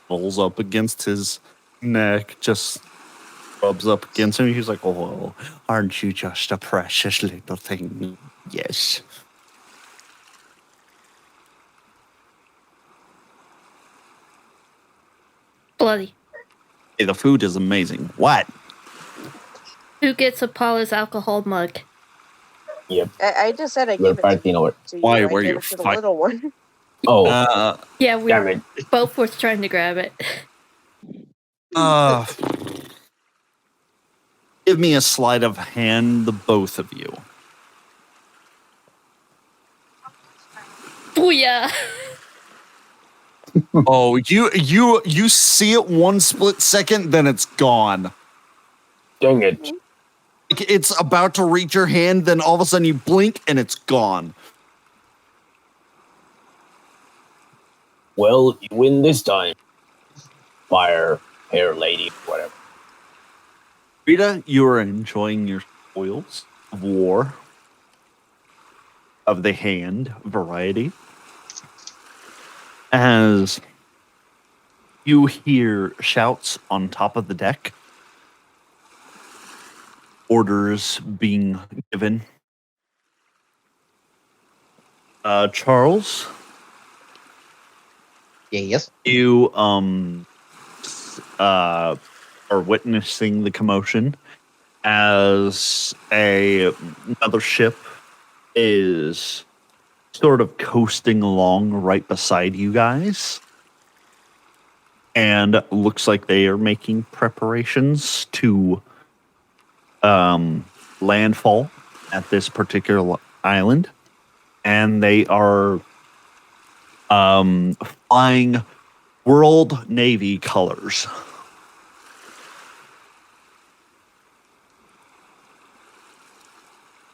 rolls up against his neck, just rubs up against him. He's like, oh, aren't you just a precious little thing? Yes. Bloody. Hey, the food is amazing. What? Who gets Apollo's alcohol mug? Yep. I just said I We're gave it fighting over. to you. Why I were gave you it to the fight- little one. Oh, Yeah, we damn it. both was trying to grab it. Give me a sleight of hand, the both of you. Booyah! Oh, you see it one split second, then it's gone. Dang it. Like it's about to reach your hand, then all of a sudden you blink and it's gone. Well, you win this time. Fire, hair lady, whatever. Rita, you are enjoying your spoils of war, of the hand variety, as you hear shouts on top of the deck, orders being given. Charles, Yes. you are witnessing the commotion as another ship is sort of coasting along right beside you guys, and looks like they are making preparations to landfall at this particular island, and they are flying World Navy colors.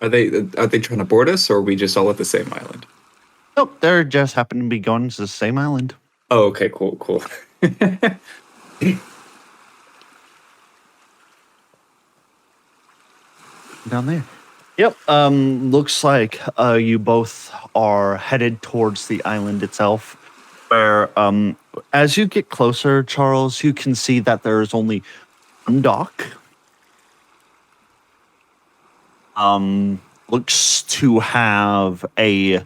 Are they trying to board us, or are we just all at the same island? Nope, they're just happen to be going to the same island. Oh, okay, cool. Down there. Yep. Looks like you both are headed towards the island itself, where as you get closer, Charles, you can see that there is only one dock. Looks to have a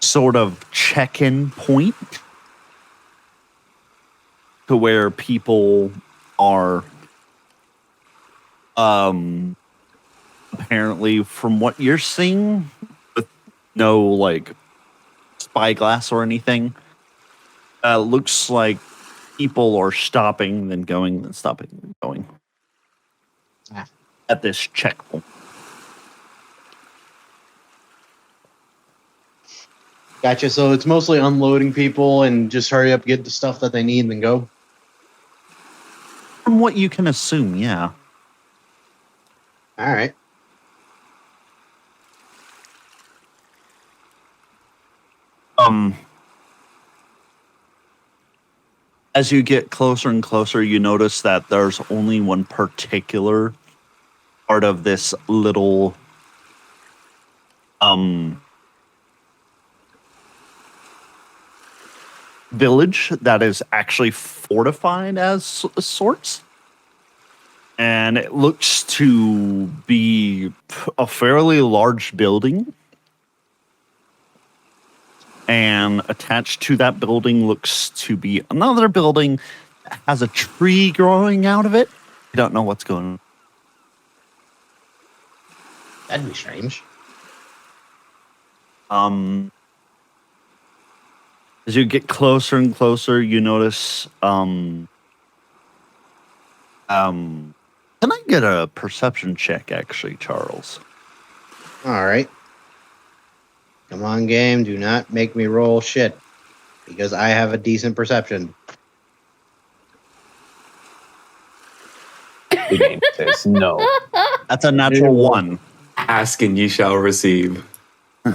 sort of check-in point to where people are apparently, from what you're seeing, with no like spyglass or anything, looks like people are stopping, then going, then stopping, then going at this checkpoint. Gotcha. So it's mostly unloading people and just hurry up, get the stuff that they need, and then go. From what you can assume, yeah. All right. As you get closer and closer, you notice that there's only one particular part of this little village that is actually fortified as sorts. And it looks to be a fairly large building. And attached to that building looks to be another building that has a tree growing out of it. I don't know what's going on. That'd be strange. As you get closer and closer, you notice can I get a perception check actually, Charles? All right. Come on, game. Do not make me roll shit. Because I have a decent perception. The game says no. That's a natural one. Ask and ye shall receive.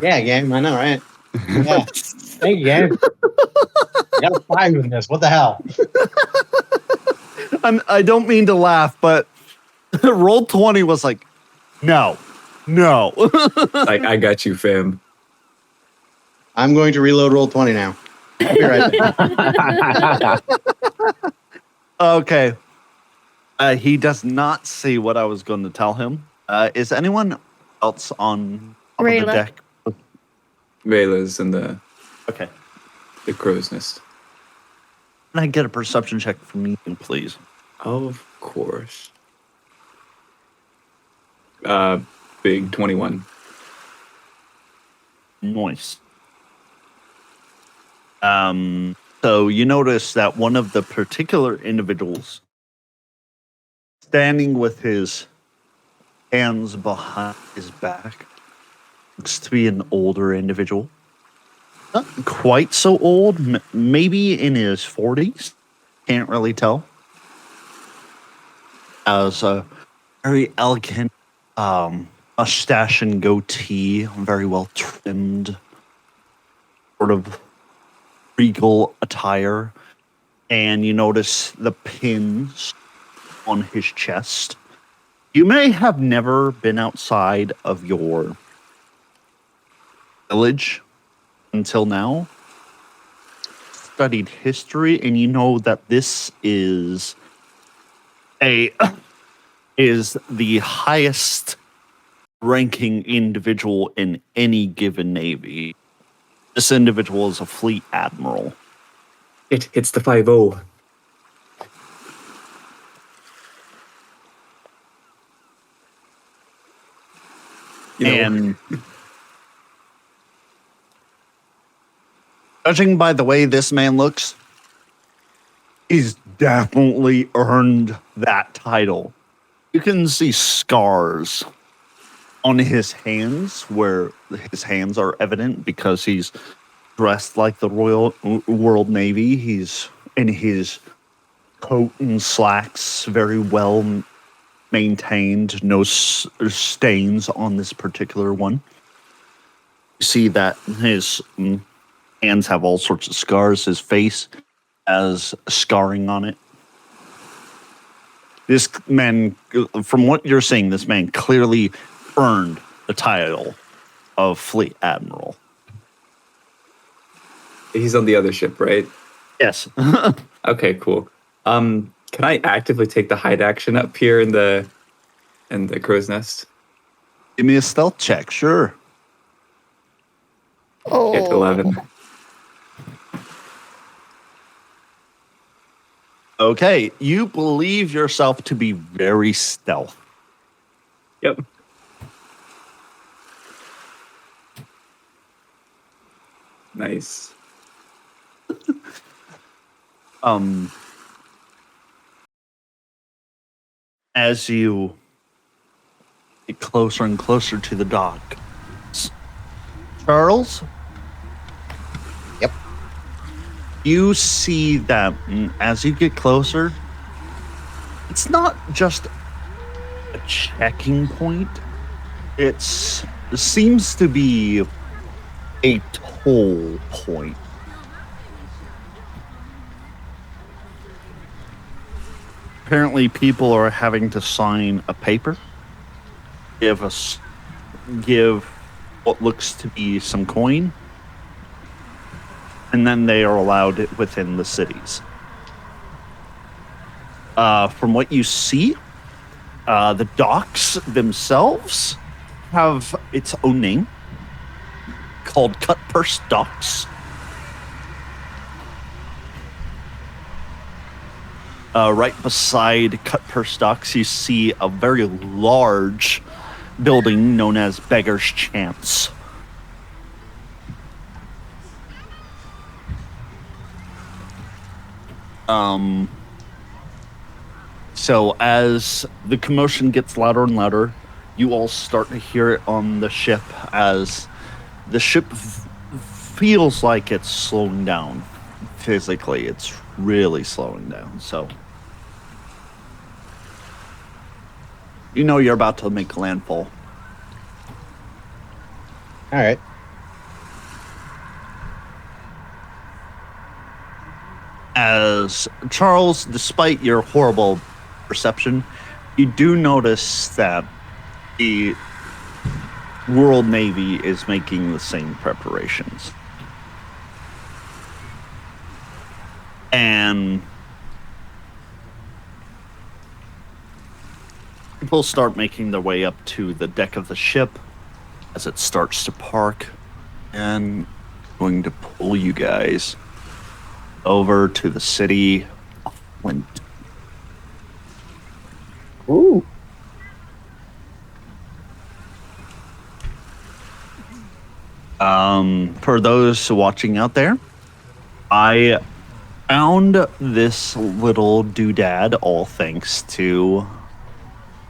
Yeah, game. I know, right? Yeah. Thank you, game. I got a 5 in this. What the hell? I don't mean to laugh, but roll 20 was like, no. I got you, fam. I'm going to reload roll 20 now. I'll be right back. Okay. He does not see what I was going to tell him. Is anyone else on the Rayla. deck? Rayla's in the Okay. crow's nest. Can I get a perception check from you, please? Of course. Big 21. Nice. So you notice that one of the particular individuals standing with his hands behind his back looks to be an older individual. Not quite so old, maybe in his 40s. Can't really tell. Has a very elegant mustache and goatee, very well trimmed, sort of regal attire. And you notice the pins on his chest. You may have never been outside of your village until now. Studied history, and you know that this is the highest ranking individual in any given navy. This individual is a fleet admiral. It's the 5-0. And judging by the way this man looks, he's definitely earned that title. You can see scars on his hands where his hands are evident because he's dressed like the Royal World Navy. He's in his coat and slacks, very well maintained, no stains on this particular one. You see that his hands have all sorts of scars. His face has scarring on it. This man, from what you're saying, this man clearly earned the title of Fleet Admiral. He's on the other ship, right? Yes. Okay, cool. Can I actively take the hide action up here in the crow's nest? Give me a stealth check, sure. Oh. Get 11. Okay, you believe yourself to be very stealth. Yep. Nice. As you get closer and closer to the dock, Charles? Yep. You see that as you get closer, it's not just a checking point. It seems to be a toll point. Apparently, people are having to sign a paper, give what looks to be some coin, and then they are allowed it within the cities. From what you see, the docks themselves have its own name, called Cut Purse Docks. Right beside Cut Purse Docks, you see a very large building known as Beggar's Chance. So as the commotion gets louder and louder, you all start to hear it on the ship as the ship feels like it's slowing down. Physically, it's really slowing down. So you know you're about to make landfall. All right. As Charles, despite your horrible perception, you do notice that the World Navy is making the same preparations. And people start making their way up to the deck of the ship as it starts to park, and going to pull you guys over to the city of Flint. Ooh. For those watching out there, I found this little doodad, all thanks to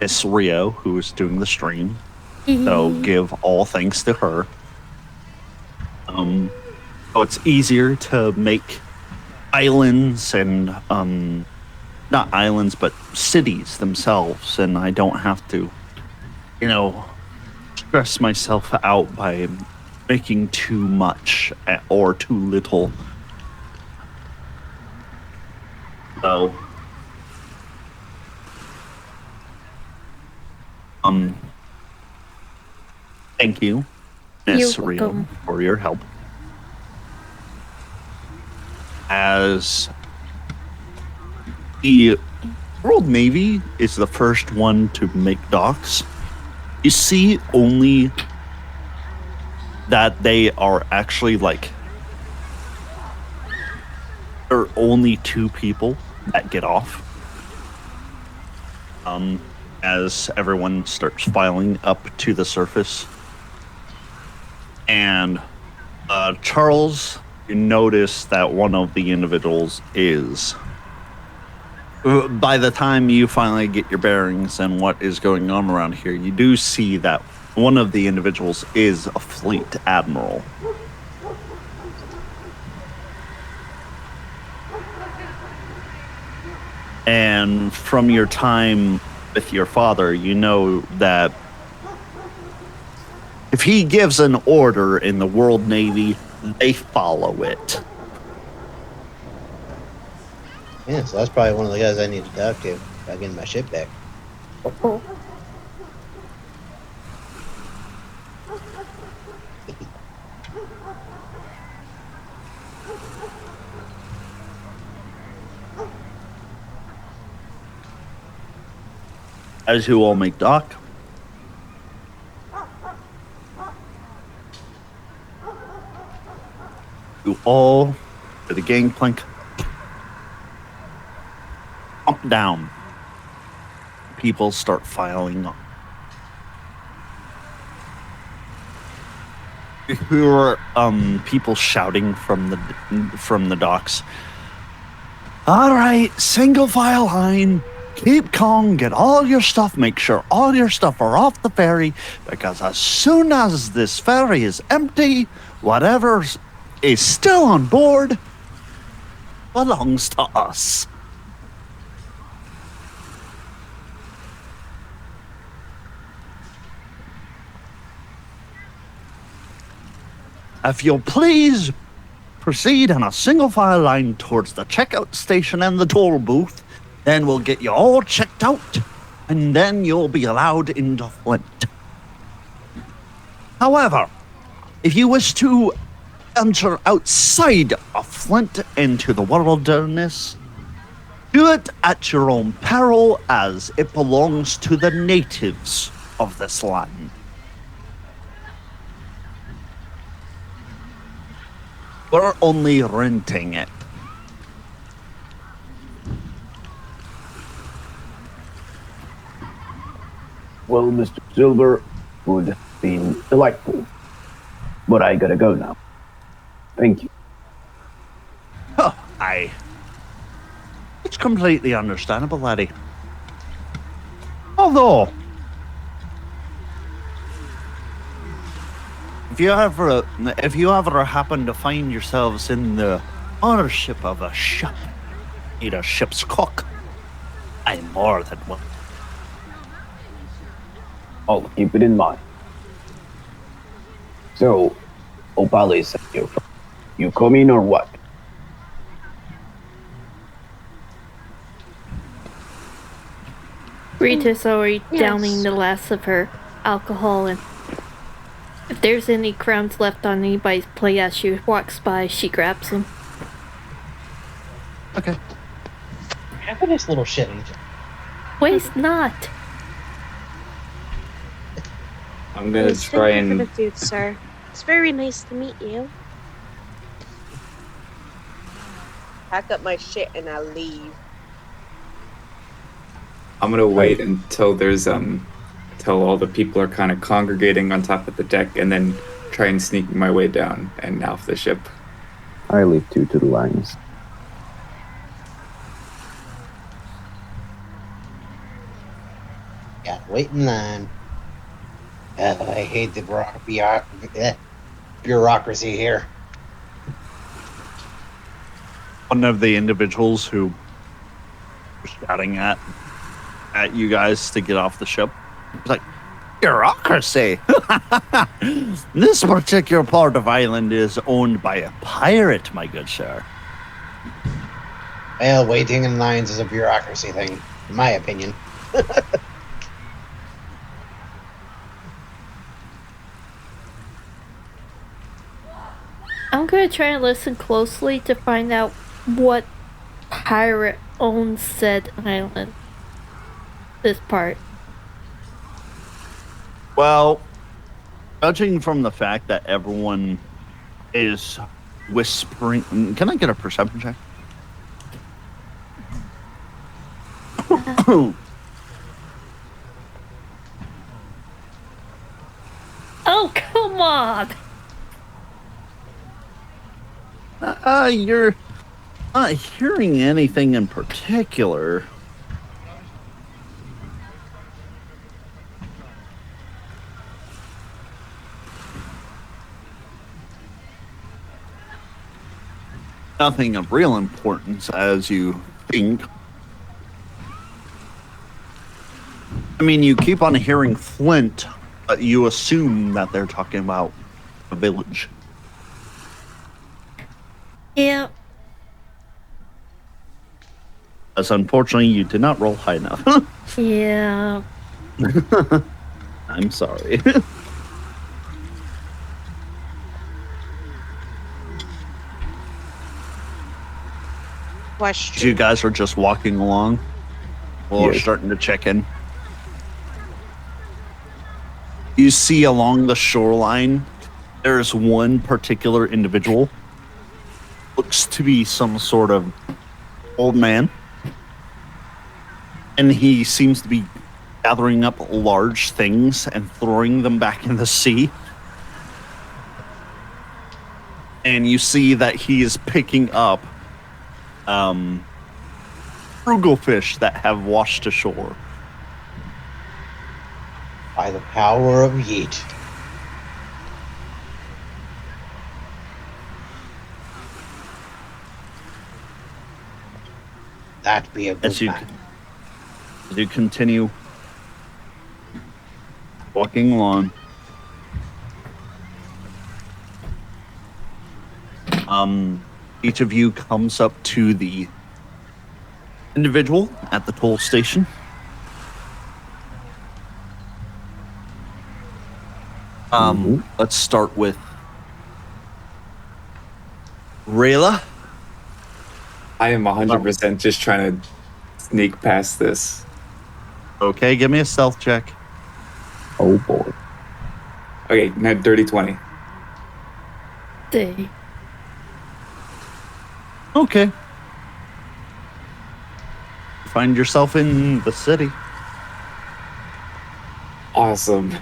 Miss Rio, who is doing the stream. So give all thanks to her. So it's easier to make islands and not islands, but cities themselves, and I don't have to, stress myself out by making too much or too little. So, thank you, Miss You're Rio, welcome. for your help. As the World Navy is the first one to make docks, you see only that they are actually there are only 2 people that get off. As everyone starts filing up to the surface. And Charles, you notice that one of the individuals is, by the time you finally get your bearings and what is going on around here, you do see that one of the individuals is a fleet admiral. And from your time with your father, you know that if he gives an order in the World Navy, they follow it. Yeah, so that's probably one of the guys I need to talk to about getting my ship back. As you all make dock, you all to the gangplank, pump down. People start filing up. hear people shouting from the docks. All right, single file line. Keep calm, get all your stuff, make sure all your stuff are off the ferry, because as soon as this ferry is empty, whatever is still on board belongs to us. If you'll please proceed in a single file line towards the checkout station and the toll booth, then we'll get you all checked out, and then you'll be allowed into Flint. However, if you wish to enter outside of Flint into the wilderness, do it at your own peril, as it belongs to the natives of this land. We're only renting it. Well, Mr. Silver, would have been delightful. But I gotta go now. Thank you. Oh, aye. It's completely understandable, laddie. Although, if you ever happen to find yourselves in the ownership of a ship, need a ship's cook, I'm more than willing. I'll keep it in mind. So, Opalis, you coming or what? Rita's already Yes. downing the last of her alcohol, and if there's any crumbs left on anybody's plate as she walks by, she grabs them. Okay. Have a nice little shit, Agent. Waste not. I'm gonna Yes, try thank you for and the food, sir. It's very nice to meet you. Pack up my shit and I'll leave. I'm gonna wait until there's until all the people are kind of congregating on top of the deck, and then try and sneak my way down and off the ship. I leave 2 to the lines. Yeah, wait in line. I hate the bureaucracy here. One of the individuals who was shouting at you guys to get off the ship was like, bureaucracy! This particular part of Ireland is owned by a pirate, my good sir. Well, waiting in lines is a bureaucracy thing, in my opinion. I'm gonna try and listen closely to find out what pirate owns said island. This part. Well, judging from the fact that everyone is whispering, can I get a perception check? Oh, come on! You're not hearing anything in particular. Nothing of real importance as you think. I mean, you keep on hearing Flint, but you assume that they're talking about a village. Yeah. As unfortunately, you did not roll high enough. Yeah. I'm sorry. Question. You guys are just walking along. We're Yes. starting to check in. You see along the shoreline, there's one particular individual. Looks to be some sort of old man. And he seems to be gathering up large things and throwing them back in the sea. and you see that he is picking up frugal fish that have washed ashore. By the power of Yeet. That be a good As you man. continue walking along, each of you comes up to the individual at the toll station. Let's start with Rayla. I am 100% just trying to sneak past this. Okay, give me a stealth check. Oh boy. Okay, now dirty 20. Day. Okay. Find yourself in the city. Awesome.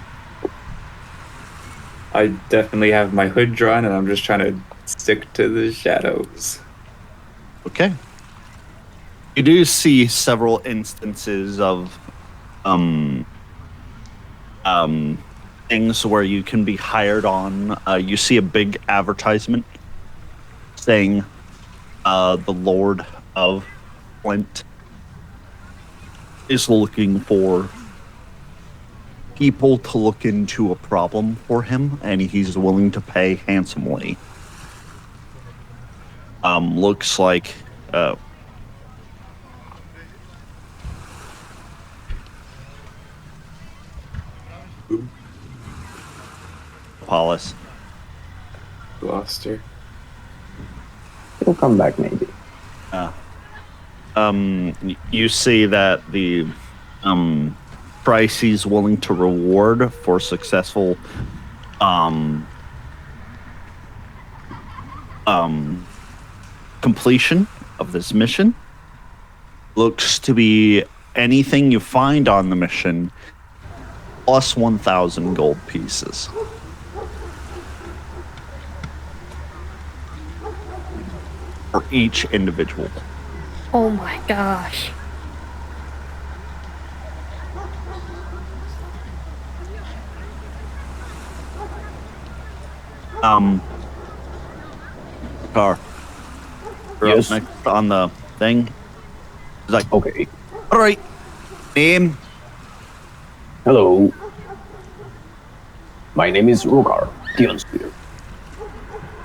I definitely have my hood drawn, and I'm just trying to stick to the shadows. Okay. You do see several instances of things where you can be hired on. You see a big advertisement saying the Lord of Flint is looking for people to look into a problem for him, and he's willing to pay handsomely. Looks like Opalis. Gloucester. He'll come back maybe. You see that the price he's willing to reward for successful completion of this mission looks to be anything you find on the mission plus 1,000 gold pieces. For each individual. Oh my gosh. Car. Yes. Next on the thing. He's like, Okay. all right, name. Hello. My name is Rogar Dionspear.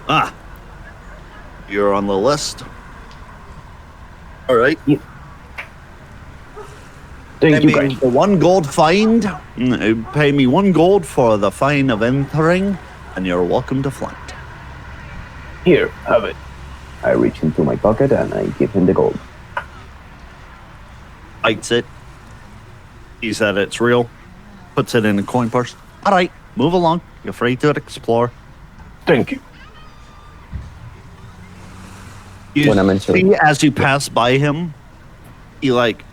Ah, you're on the list. All right. Thank you Pay me guys. the 1 gold fine. Pay me 1 gold for the fine of entering, and you're welcome to Flint. Here, have it. I reach into my pocket and I give him the gold. Bites it. Sees that it's real. Puts it in a coin purse. All right, move along. You're free to explore. Thank you. You When I mention- see as you pass by him, he like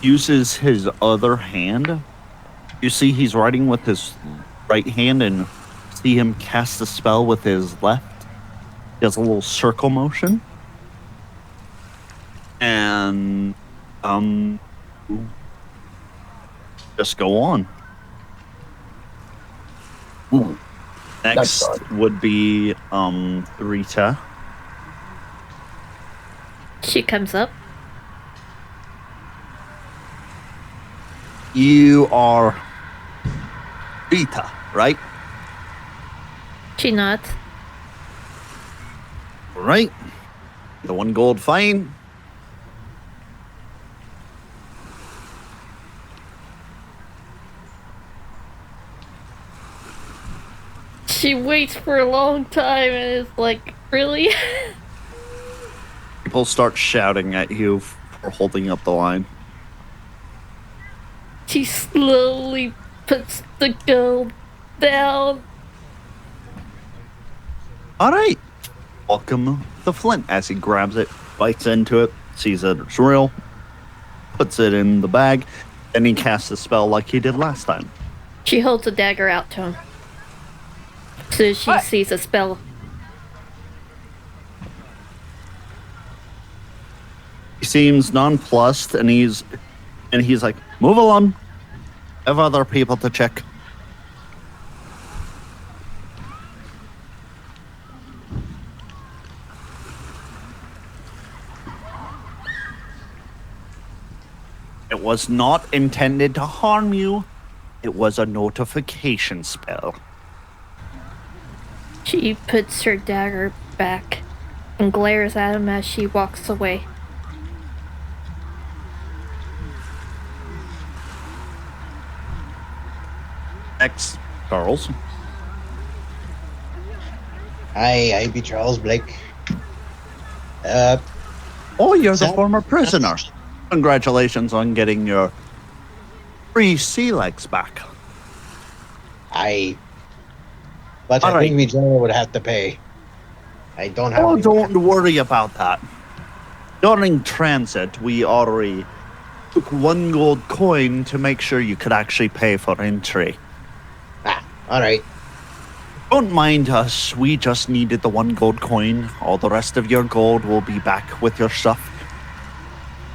uses his other hand. You see he's writing with his right hand and see him cast a spell with his left. He has a little circle motion. And just go on. Next That's odd. would be Rita. She comes up. You are Rita, right? She nods. Right. The 1 gold fine. She waits for a long time and is like, really? People start shouting at you for holding up the line. She slowly puts the gold down. All right. Welcome to Flint. As he grabs it, bites into it, sees that it's real, puts it in the bag, and he casts a spell like he did last time. She holds a dagger out to him. So she sees a spell. He seems nonplussed, and he's like, "Move along. I have other people to check." It was not intended to harm you. It was a notification spell. She puts her dagger back and glares at him as she walks away. Next, Charles. Hi, I be Charles Blake. Oh, you're the So- former prisoner. Congratulations on getting your free sea legs back. But All I right. think me general would have to pay. I don't have. Oh, any- don't worry about that. During transit, we already took 1 gold coin to make sure you could actually pay for entry. All right. Don't mind us. We just needed the 1 gold coin. All the rest of your gold will be back with your stuff.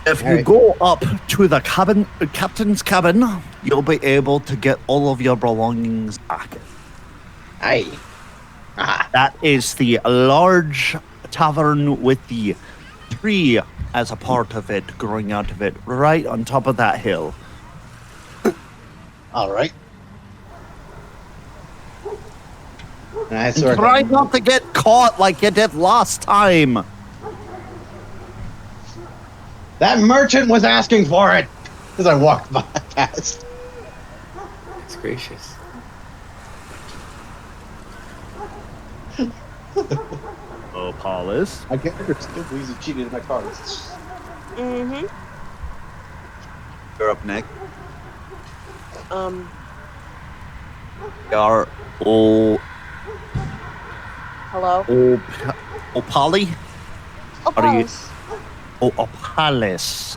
If you Alright. go up to the captain's cabin, you'll be able to get all of your belongings back. Aye. Ah, That is the large tavern with the tree as a part of it, growing out of it, right on top of that hill. all right. And I sort Try of, not to get caught like you did last time. that merchant was asking for it as I walked by past. It's gracious. Opalis. My character still believes he cheated in my cards. Mm-hmm. You're up next. Um, Are hello? Opali? Oh, Are you- Paris. Oh, Opalis.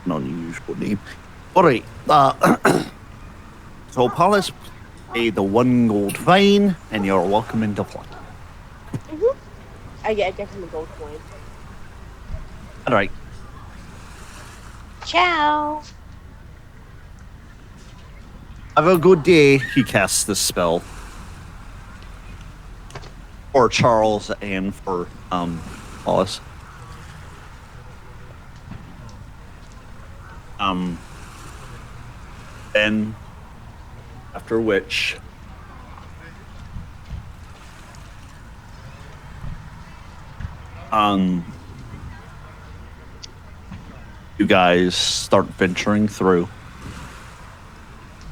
An unusual name. Alright, so Opalis pay the 1 gold fine, and you're welcome into flight. I get him a gold coin. Alright, Ciao. have a good day. He casts this spell. For Charles and for, Wallace. Then, after which, you guys start venturing through.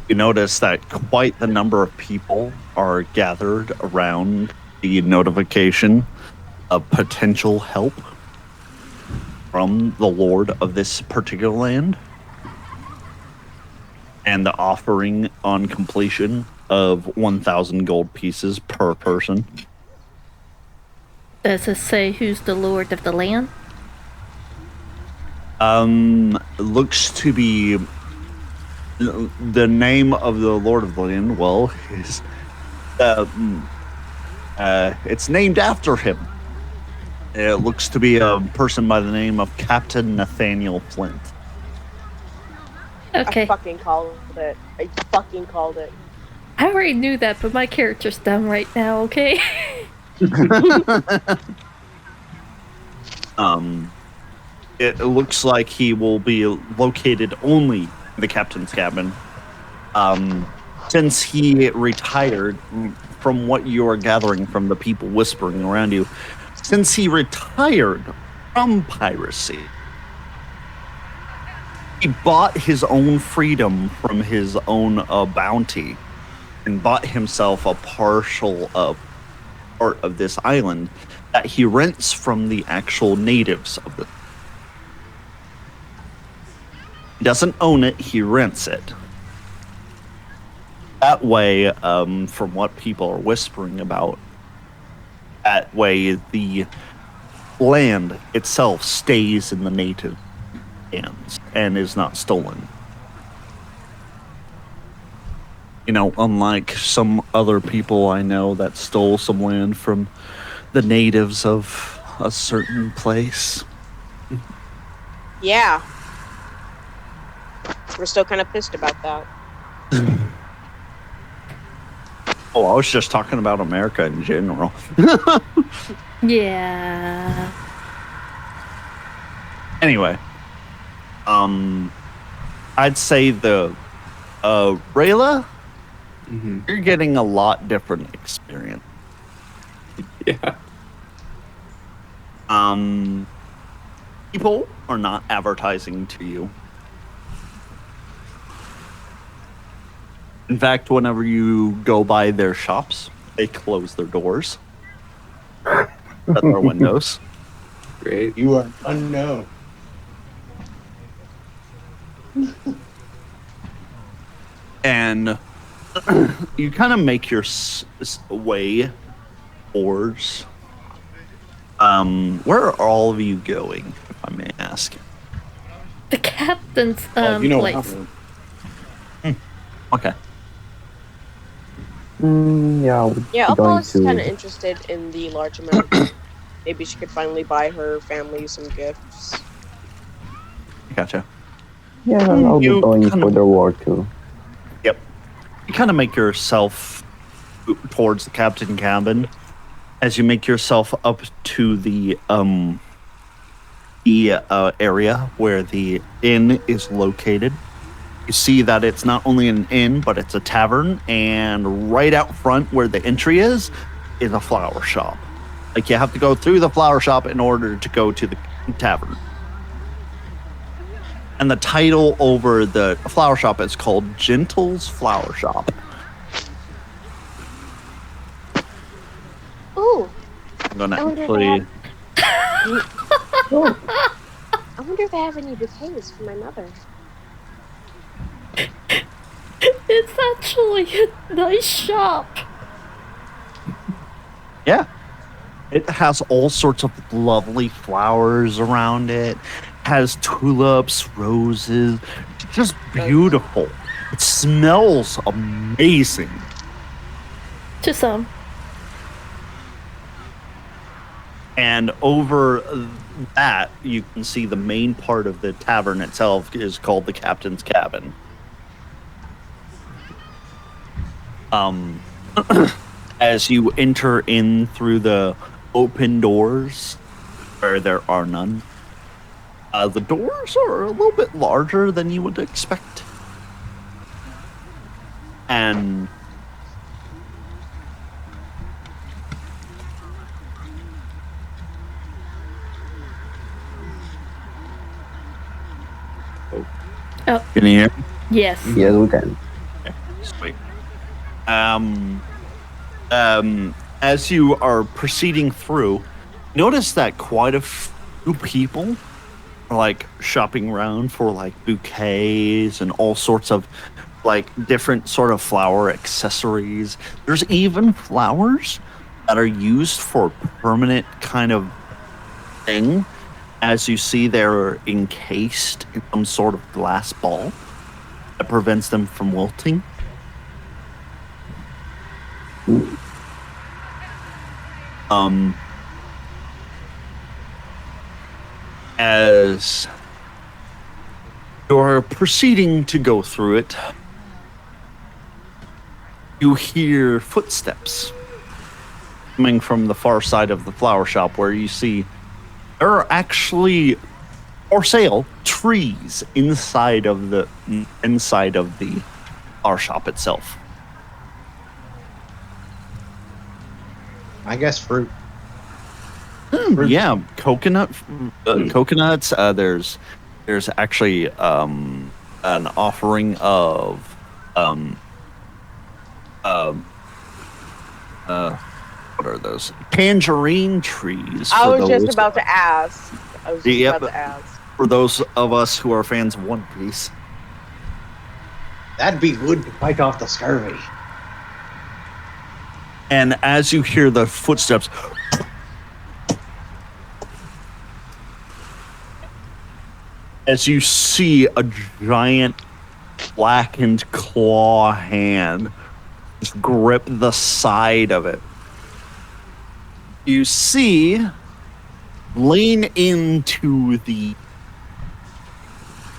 You notice that quite the number of people are gathered around the notification of potential help from the lord of this particular land, and the offering on completion of 1,000 gold pieces per person. Does it say who's the lord of the land? Looks to be the name of the lord of the land. Well, is it's named after him. It looks to be a person by the name of Captain Nathaniel Flint. Okay. I fucking called it. I already knew that, but my character's dumb right now, okay? It looks like he will be located only in the captain's cabin. Since he retired, from what you are gathering from the people whispering around you, since he retired from piracy, he bought his own freedom from his own bounty and bought himself a partial part of this island that he rents from the actual natives of the. He doesn't own it, he rents it. That way, from what people are whispering about, that way the land itself stays in the native hands and is not stolen. You know, unlike some other people I know that stole some land from the natives of a certain place. Yeah. We're still kind of pissed about that. Oh, I was just talking about America in general. Yeah. Anyway, I'd say the Rayla, Mm-hmm. you're getting a lot different experience. Yeah. People are not advertising to you. In fact, whenever you go by their shops, they close their doors, shut their windows. Great. You are unknown. And you kind of make your way towards. Where are all of you going, if I may ask? The captain's You know what place. happened. Okay. Yeah, we're Yeah, going Opalis is kind of to. interested in the large amount of gold. Maybe she could finally buy her family some gifts. Gotcha. Yeah, I'll be You going kind for of- the war too. Yep. You kind of make yourself towards the captain cabin as you make yourself up to the area where the inn is located. You see that it's not only an inn, but it's a tavern, and right out front where the entry is a flower shop. Like, you have to go through the flower shop in order to go to the tavern. And the title over the flower shop is called Gentle's Flower Shop. Ooh, I'm gonna I wonder if actually. I wonder if they have any bouquets for my mother. It's actually a nice shop. Yeah. It has all sorts of lovely flowers around it. Has tulips, roses. Just beautiful. It smells amazing. To some. And over that, you can see the main part of the tavern itself is called the Captain's Cabin. As you enter in through the open doors, where there are none, the doors are a little bit larger than you would expect. And Oh, can you hear me? yes. Yes, we can. Sweet. As you are proceeding through, notice that quite a few people are like shopping around for like bouquets and all sorts of like different sort of flower accessories. There's even flowers that are used for permanent kind of thing. As you see, they're encased in some sort of glass ball that prevents them from wilting. As you're proceeding to go through it, you hear footsteps coming from the far side of the flower shop, where you see there are actually for sale trees inside of the flower shop itself. I guess fruit. Yeah, coconuts. There's actually an offering of what are those? Tangerine trees. I was just those- about to ask. Yep. About to ask. For those of us who are fans of One Piece. That'd be good to fight off the scurvy. And as you hear the footsteps, as you see a giant blackened claw hand just grip the side of it, you see lean into the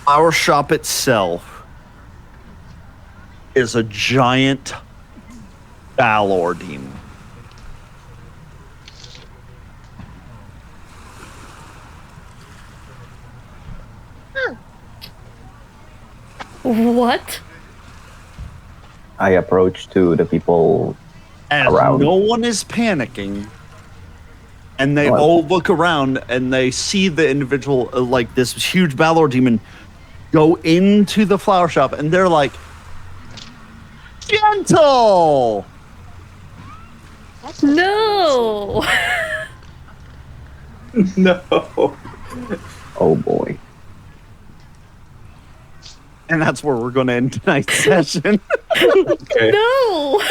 flower shop itself is a giant Balor demon. What? I approach to the people And around. no one is panicking. And they What? all look around and they see the individual, like this huge Balor demon, go into the flower shop, and they're like, gentle! That's not No! No. Oh boy. And that's where we're going to end tonight's session. Okay. No!